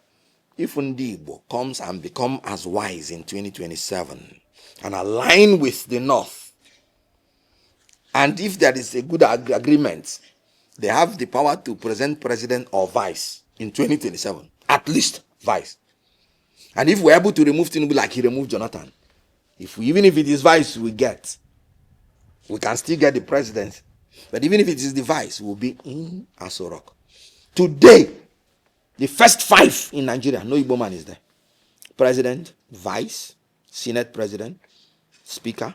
if Ndi Igbo comes and become as wise in 2027 and align with the North, and if there is a good agreement, they have the power to present president or vice in 2027, at least vice. And if we're able to remove Tinubu like he removed Jonathan, even if it is vice we can still get the president. But even if it is the vice, we'll be in Aso Rock. Today, the first 5 in Nigeria, no Igbo man is there. President, vice, Senate president, speaker,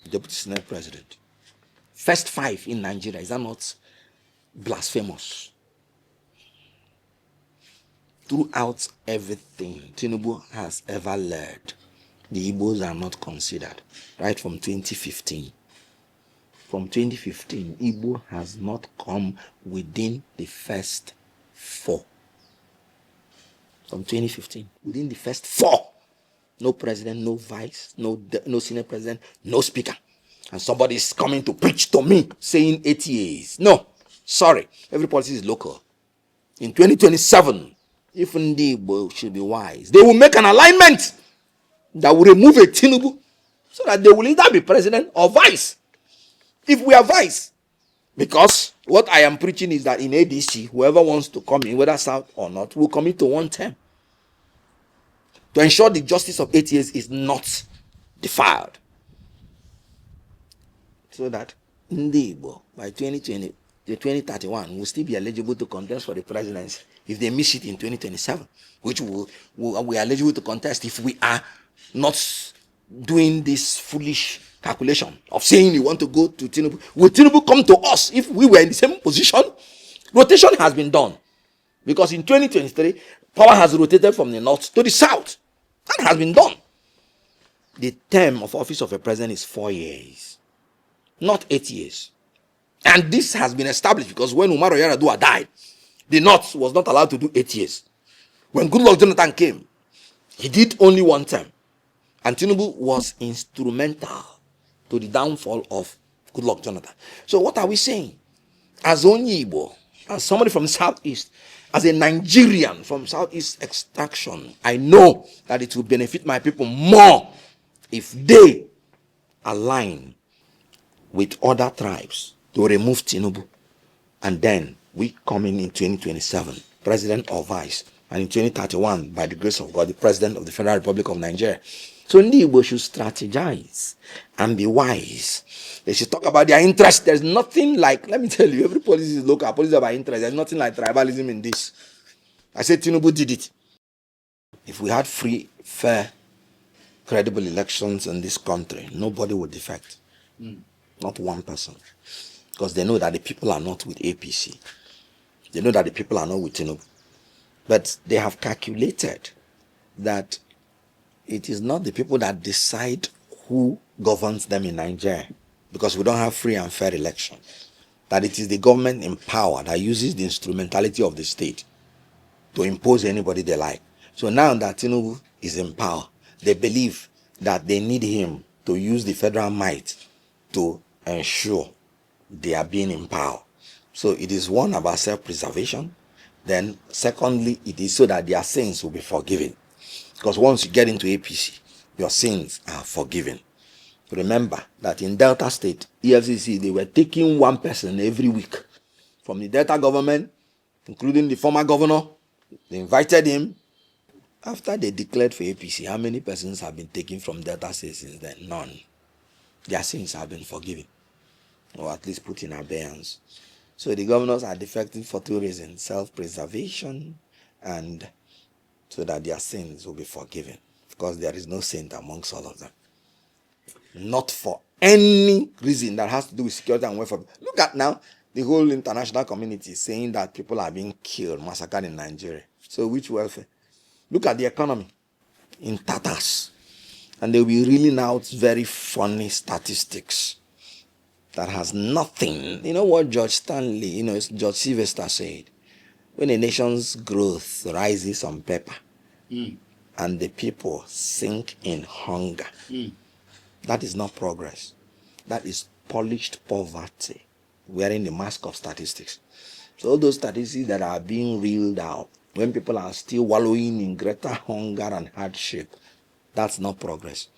deputy Senate president. First 5 in Nigeria. Is that not blasphemous? Throughout everything Tinubu has ever led, the Igbos are not considered. Right from 2015. From 2015, Igbo has not come within the first 4. From 2015, within the first 4. No president, no vice, no Senate president, no speaker. And somebody is coming to preach to me saying 8 years. No, sorry. Every policy is local. In 2027, if Ndi Igbo should be wise, they will make an alignment that will remove a Tinubu so that they will either be president or vice. If we are vice, because what I am preaching is that in ADC, whoever wants to come in, whether South or not, will commit to 1 term. To ensure the justice of 8 years is not defiled. So that Ndi Igbo, by 2031, will still be eligible to contest for the presidency if they miss it in 2027, which we are eligible to contest if we are not doing this foolish calculation of saying you want to go to Tinubu. Will Tinubu come to us if we were in the same position? Rotation has been done. Because in 2023, power has rotated from the north to the south. That has been done. The term of office of a president is 4 years, not 8 years. And this has been established because when Umaru Yar'Adua died, the north was not allowed to do 8 years. When Goodluck Jonathan came, he did only 1 term. And Tinubu was instrumental to the downfall of Goodluck Jonathan. So what are we saying? As Onyibo, as somebody from Southeast, as a Nigerian from Southeast extraction, I know that it will benefit my people more if they align with other tribes to remove Tinubu. And then we come in 2027, president or vice. And in 2031, by the grace of God, the president of the Federal Republic of Nigeria. So Ndi Igbo should strategize and be wise. They should talk about their interest. There's nothing like, let me tell you, every policy is local, policy about interest. There's nothing like tribalism in this. I said Tinubu did it. If we had free, fair, credible elections in this country, nobody would defect. Not one person. Because they know that the people are not with APC. They know that the people are not with Tinubu. But they have calculated that it is not the people that decide who governs them in Nigeria, because we don't have free and fair election. That it is the government in power that uses the instrumentality of the state to impose anybody they like. So now that Tinubu is in power, they believe that they need him to use the federal might to ensure they are being in power. So it is one about self-preservation. Then secondly, it is so that their sins will be forgiven. Because once you get into APC, your sins are forgiven. Remember that in Delta State, EFCC, they were taking one person every week from the Delta government, including the former governor. They invited him. After they declared for APC, how many persons have been taken from Delta State since then? None. Their sins have been forgiven, or at least put in abeyance. So the governors are defective for two reasons: self-preservation and so that their sins will be forgiven. Because there is no saint amongst all of them. Not for any reason that has to do with security and welfare. Look at now, the whole international community is saying that people are being killed, massacred in Nigeria. So which welfare? Look at the economy in tatters. And they will be reeling out very funny statistics that has nothing. You know what George Stanley, George Sylvester said? When a nation's growth rises on paper and the people sink in hunger, that is not progress. That is polished poverty wearing the mask of statistics. So all those statistics that are being reeled out, when people are still wallowing in greater hunger and hardship, that's not progress.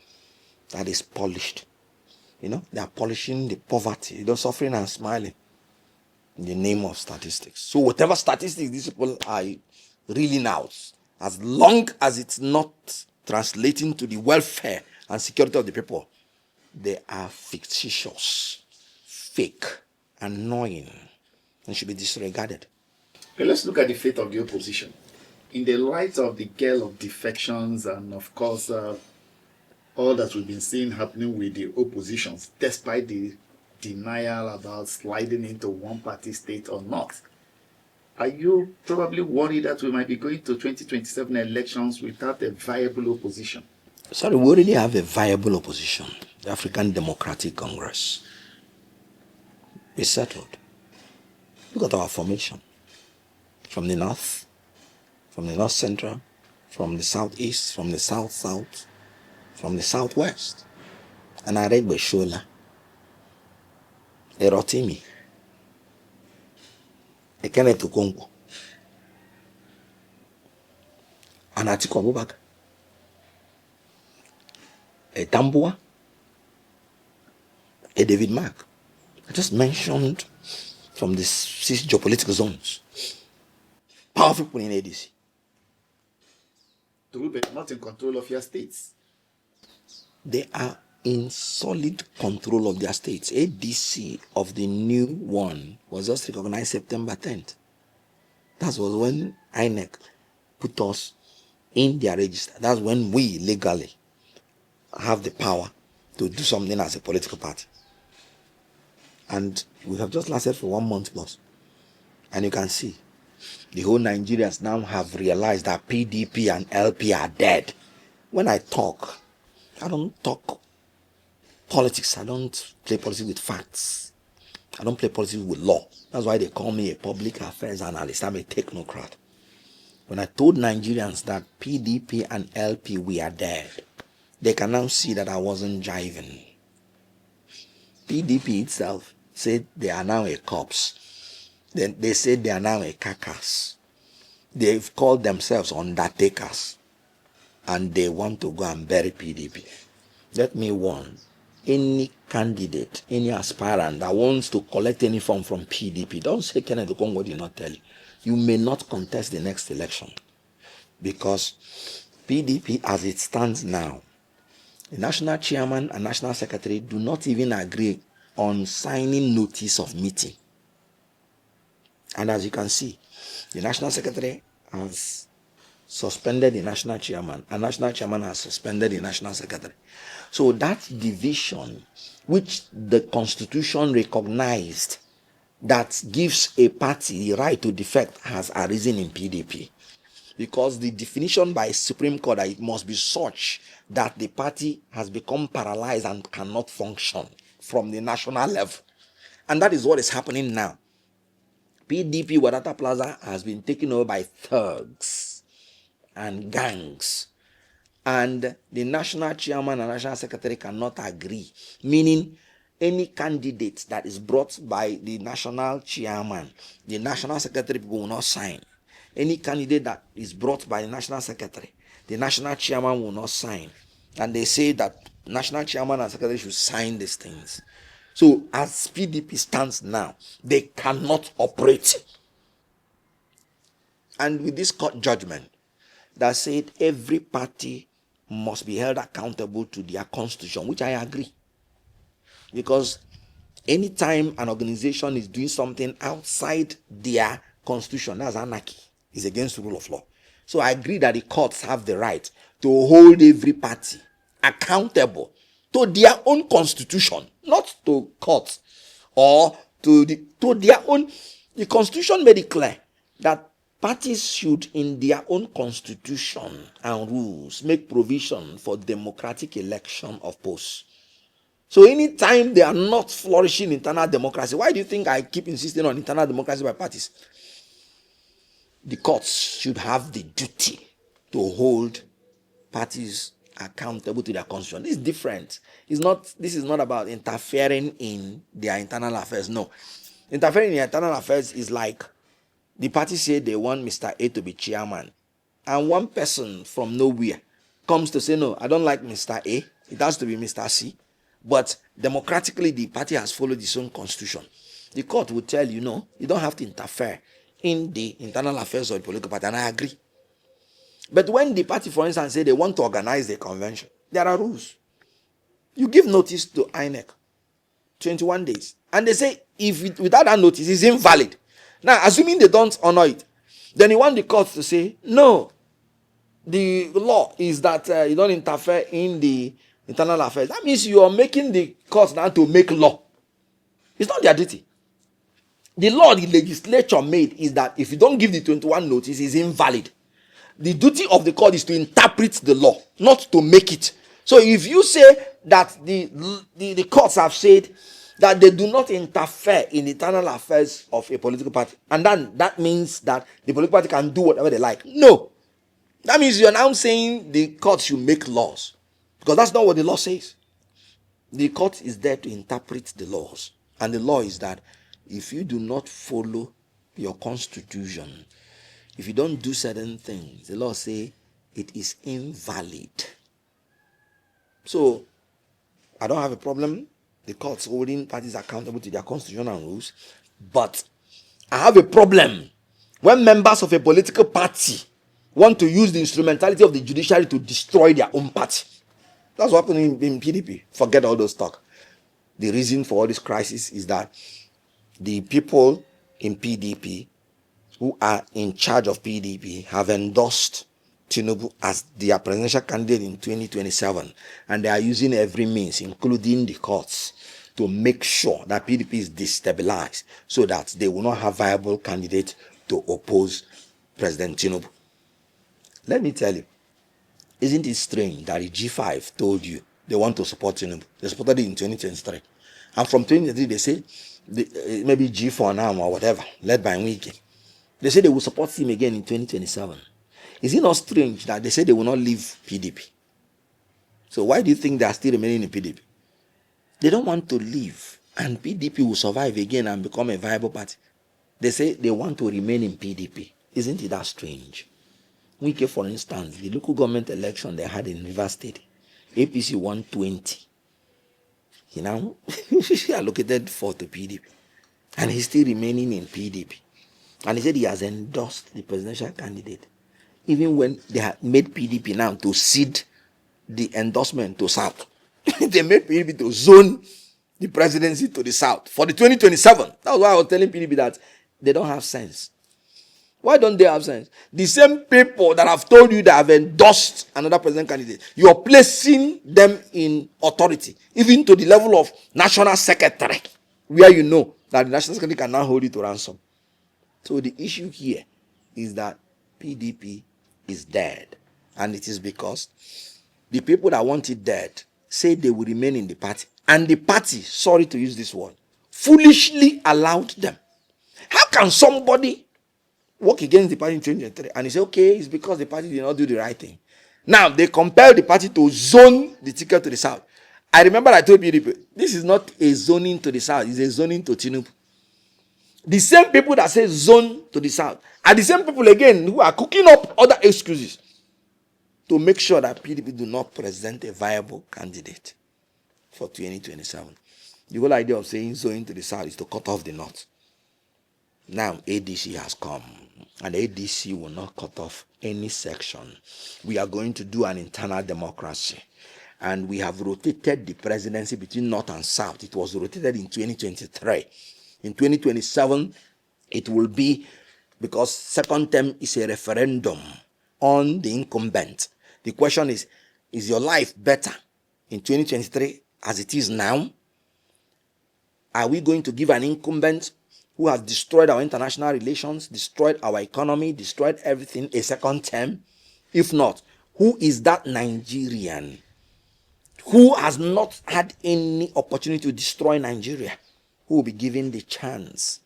That is polished. They are polishing the poverty, suffering and smiling in the name of statistics. So whatever statistics these people are reeling out, as long as it's not translating to the welfare and security of the people, they are fictitious, fake, annoying, and should be disregarded. Okay, let's look at the fate of the opposition. In the light of the gale of defections and, of course, all that we've been seeing happening with the oppositions, despite the denial about sliding into one-party state or not, are you probably worried that we might be going to 2027 elections without a viable opposition? Sorry, we already have a viable opposition, the African Democratic Congress. It's settled. Look at our formation. From the north central, from the southeast, from the south-south, from the southwest. And I read Beshola, Erotimi, Kenneth Okonkwo, and Atiku Abubakar, Tambua, David Mark. I just mentioned from the 6 geopolitical zones. Powerful people in ADC. True, but not in control of your states. They are in solid control of their states. ADC of the new one was just recognized September 10th. That was when INEC put us in their register. That's when we legally have the power to do something as a political party. And we have just lasted for 1 month plus. And you can see, the whole Nigerians now have realized that PDP and LP are dead. When I talk, I don't talk politics. I don't play politics with facts. I don't play politics with law. That's why they call me a public affairs analyst. I'm a technocrat. When I told Nigerians that PDP and LP, we are dead, they can now see that I wasn't jiving. PDP itself said they are now a corpse. Then they said they are now a carcass. They've called themselves undertakers. And they want to go and bury PDP. Let me warn any candidate, any aspirant that wants to collect any form from PDP, don't say Kenneth Okonkwo did not tell you. You may not contest the next election. Because PDP as it stands now The national chairman and national secretary do not even agree on signing notice of meeting. And as you can see, the national secretary has suspended the national chairman, and national chairman has suspended the national secretary. So that division, which the constitution recognized, that gives a party the right to defect, has arisen in PDP. Because the definition by Supreme Court that it must be such that the party has become paralyzed and cannot function from the national level. And that is what is happening now. PDP Wadata Plaza has been taken over by thugs and gangs. And the national chairman and national secretary cannot agree. Meaning, any candidate that is brought by the national chairman, the national secretary will not sign. Any candidate that is brought by the national secretary, the national chairman will not sign. And they say that national chairman and secretary should sign these things. So as PDP stands now, they cannot operate. And with this court judgment that said every party must be held accountable to their constitution, which I agree. Because anytime an organization is doing something outside their constitution, that's anarchy. It's against the rule of law. So I agree that the courts have the right to hold every party accountable to their own constitution, not to courts or to their own. The constitution made it clear that parties should, in their own constitution and rules, make provision for democratic election of posts. So anytime they are not flourishing internal democracy, why do you think I keep insisting on internal democracy by parties? The courts should have the duty to hold parties accountable to their constitution. This is different. This is not about interfering in their internal affairs. No. Interfering in their internal affairs is like the party say they want Mr. A to be chairman, and one person from nowhere comes to say, no, I don't like Mr. A. It has to be Mr. C. But democratically, the party has followed its own constitution. The court will tell you, no, you don't have to interfere in the internal affairs of the political party, and I agree. But when the party, for instance, say they want to organize a convention, there are rules. You give notice to INEC, 21 days, and they say without that notice, it's invalid. Now, assuming they don't honor it, then you want the court to say, no, the law is that you don't interfere in the internal affairs. That means you are making the court now to make law. It's not their duty. The law the legislature made is that if you don't give the 21 notice, it's invalid. The duty of the court is to interpret the law, not to make it. So if you say that the courts have said that they do not interfere in the internal affairs of a political party, and then that means that the political party can do whatever they like. No. That means you're now saying the court should make laws, because that's not what the law says. The court is there to interpret the laws, and the law is that if you do not follow your constitution, if you don't do certain things, the law says it is invalid. So I don't have a problem the courts holding parties accountable to their constitution and rules, but I have a problem when members of a political party want to use the instrumentality of the judiciary to destroy their own party. That's what happened in PDP. Forget all those talk. The reason for all this crisis is that the people in PDP who are in charge of PDP have endorsed Tinubu as their presidential candidate in 2027, and they are using every means, including the courts, to make sure that PDP is destabilized so that they will not have viable candidates to oppose President Tinubu. Let me tell you, isn't it strange that the G5 told you they want to support Tinubu? They supported it in 2023. And from 2023, they say, maybe G4 now or whatever, led by Wiki. They say they will support him again in 2027. Is it not strange that they say they will not leave PDP? So why do you think they are still remaining in PDP? They don't want to leave, and PDP will survive again and become a viable party. They say they want to remain in PDP. Isn't it that strange? Wike, for instance, the local government election they had in Rivers State, APC won 20. He now allocated 4 to PDP, and he's still remaining in PDP. And he said he has endorsed the presidential candidate, even when they had made PDP now to cede the endorsement to South. They made PDP to zone the presidency to the South for the 2027. That's why I was telling PDP that they don't have sense. Why don't they have sense? The same people that have told you that have endorsed another president candidate, you are placing them in authority, even to the level of national secretary, where you know that the national secretary can now hold you to ransom. So the issue here is that PDP is dead. And it is because the people that want it dead say they will remain in the party. And the party, sorry to use this word, foolishly allowed them. How can somebody work against the party in 2023 and he say, okay, it's because the party did not do the right thing? Now, they compel the party to zone the ticket to the South. I remember I told PDP, this is not a zoning to the South, it's a zoning to Tinubu. The same people that say zone to the South are the same people again who are cooking up other excuses to make sure that PDP do not present a viable candidate for 2027. The whole idea of saying zone to the South is to cut off the North. Now ADC has come, and ADC will not cut off any section. We are going to do an internal democracy, and we have rotated the presidency between North and South. It was rotated in 2023. In 2027, it will be, because second term is a referendum on the incumbent. The question is your life better in 2023 as it is now? Are we going to give an incumbent who has destroyed our international relations, destroyed our economy, destroyed everything, a second term? If not, who is that Nigerian who has not had any opportunity to destroy Nigeria, who will be given the chance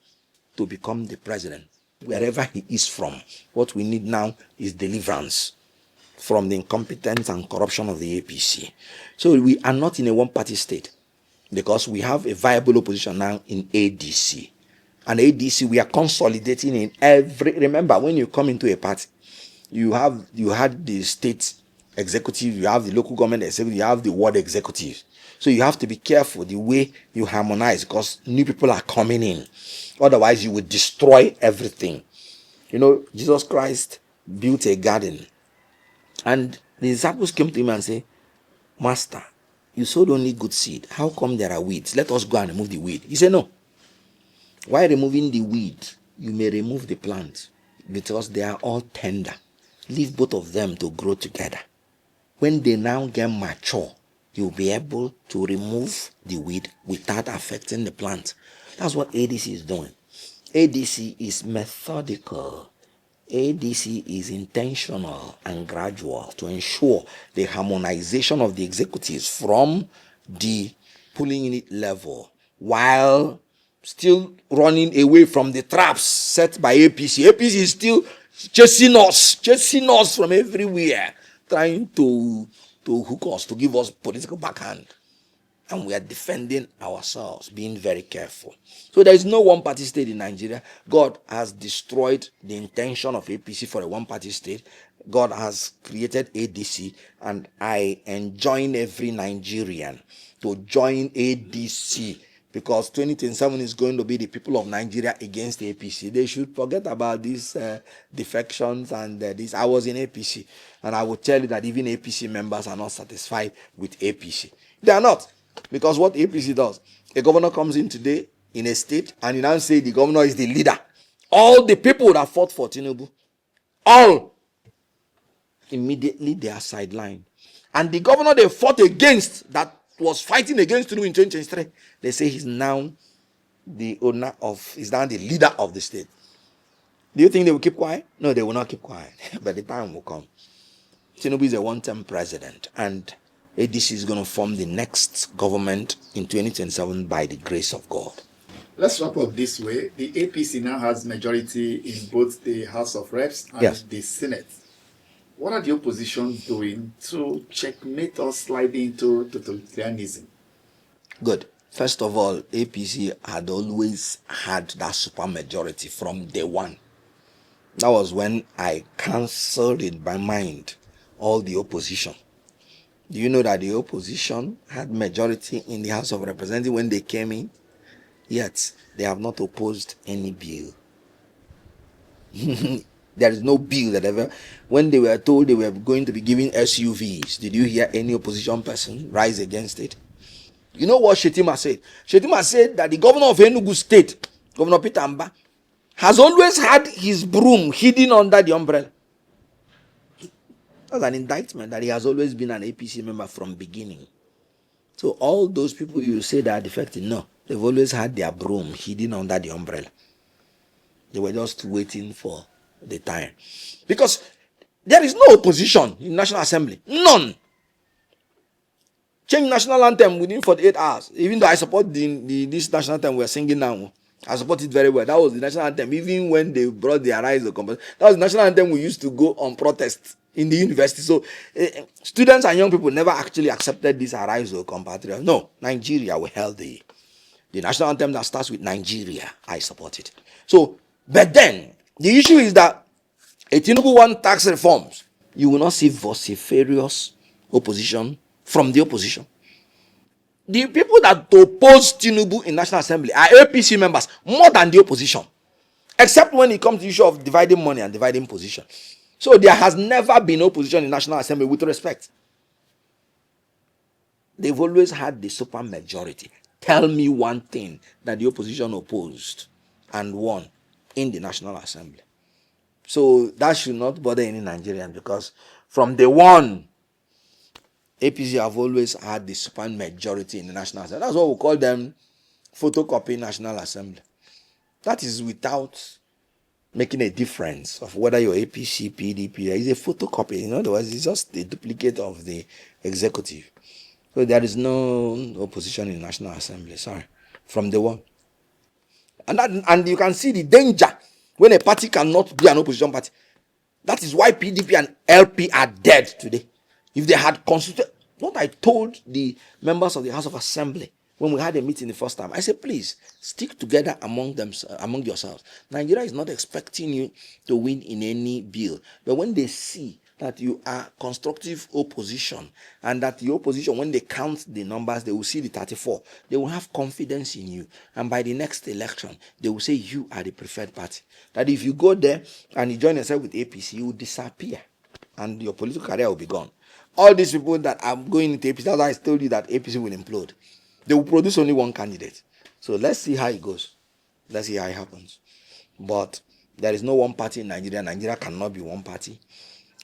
to become the president, wherever he is from? What we need now is deliverance from the incompetence and corruption of the APC. So we are not in a one-party state, because we have a viable opposition now in ADC. And ADC, we are consolidating in every... Remember, when you come into a party, you had the state executive, you have the local government executive, you have the ward executive. So you have to be careful the way you harmonize, because new people are coming in. Otherwise, you would destroy everything. You know, Jesus Christ built a garden, and the disciples came to him and said, Master, you sowed only good seed. How come there are weeds? Let us go and remove the weed. He said, no. While removing the weed, you may remove the plant, because they are all tender. Leave both of them to grow together. When they now get mature, you'll be able to remove the weed without affecting the plant. That's what ADC is doing. ADC is methodical. ADC is intentional and gradual to ensure the harmonization of the executives from the polling unit level, while still running away from the traps set by APC. APC is still chasing us from everywhere, trying to hook us, to give us political backhand. And we are defending ourselves, being very careful. So there is no one-party state in Nigeria. God has destroyed the intention of APC for a one-party state. God has created ADC, and I enjoin every Nigerian to join ADC, because 2027 is going to be the people of Nigeria against APC. They should forget about these defections and this. I was in APC, and I will tell you that even APC members are not satisfied with APC. They are not. Because what APC does, a governor comes in today in a state, and you now say the governor is the leader. All the people that fought for Tinubu, all, immediately they are sidelined. And the governor they fought against, that was fighting against Tinubu in 2023, they say he's now the leader of the state. Do you think they will keep quiet? No, they will not keep quiet. But the time will come. Tinubu is a one-term president, and ADC is going to form the next government in 2027 by the grace of God. Let's wrap up this way. The APC now has majority in both the House of Reps and the Senate. What are the opposition doing to checkmate or slide into totalitarianism? Good. First of all, APC had always had that supermajority from day one. That was when I cancelled in my mind all the opposition. Do you know that the opposition had majority in the House of Representatives when they came in? Yet, they have not opposed any bill. There is no bill that ever, when they were told they were going to be giving SUVs, did you hear any opposition person rise against it? You know what Shetima said? Shetima said that the governor of Enugu State, Governor Peter Amba, has always had his broom hidden under the umbrella. That's an indictment that he has always been an APC member from beginning. So all those people you say that are defective, no, they've always had their broom hidden under the umbrella. They were just waiting for the time. Because there is no opposition in National Assembly. None. Change national anthem within 48 hours. Even though I support this national anthem we're singing now, I support it very well. That was the national anthem. Even when they brought the Arise of Compassion, that was the national anthem we used to go on protest in the university. So students and young people never actually accepted this Arise of Compatriot. No, Nigeria, we held the national anthem that starts with Nigeria. I support it. So, but then the issue is that a Tinubu want tax reforms. You will not see vociferous opposition from the opposition. The people that oppose Tinubu in National Assembly are APC members more than the opposition, except when it comes to the issue of dividing money and dividing position. So there has never been opposition in National Assembly with respect. They've always had the super majority. Tell me one thing that the opposition opposed and won in the National Assembly. So that should not bother any Nigerian, because from day one, APC have always had the super majority in the National Assembly. That's what we call them, photocopy National Assembly. That is without making a difference of whether you're APC, PDP. It's a photocopy. In other words, it's just a duplicate of the executive. So there is no opposition in the National Assembly. Sorry, from the one. And you can see the danger when a party cannot be an opposition party. That is why PDP and LP are dead today. If they had constituted, what I told the members of the House of Assembly when we had a meeting the first time, I said, please stick together among yourselves. Nigeria is not expecting you to win in any bill, but when they see that you are constructive opposition, and that the opposition, when they count the numbers, they will see the 34, they will have confidence in you, and by the next election they will say you are the preferred party. That if you go there and you join yourself with APC, you will disappear and your political career will be gone. All these people that are going into APC, that's why I told you that APC will implode. They will produce only one candidate. So let's see how it goes. Let's see how it happens. But there is no one party in Nigeria. Nigeria cannot be one party.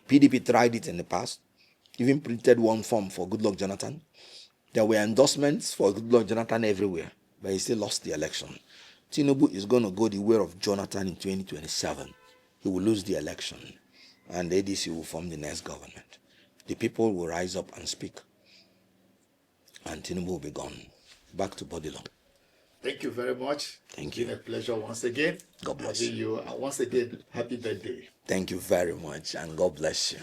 PDP tried it in the past, even printed one form for Goodluck Jonathan. There were endorsements for Goodluck Jonathan everywhere, but he still lost the election. Tinubu is going to go the way of Jonathan in 2027. He will lose the election, and the ADC will form the next government. The people will rise up and speak, and Tinubu will be gone. Back to body law. Thank you very much. Thank you. It's been a pleasure once again. God bless you. Once again, happy birthday. Thank you very much, and God bless you.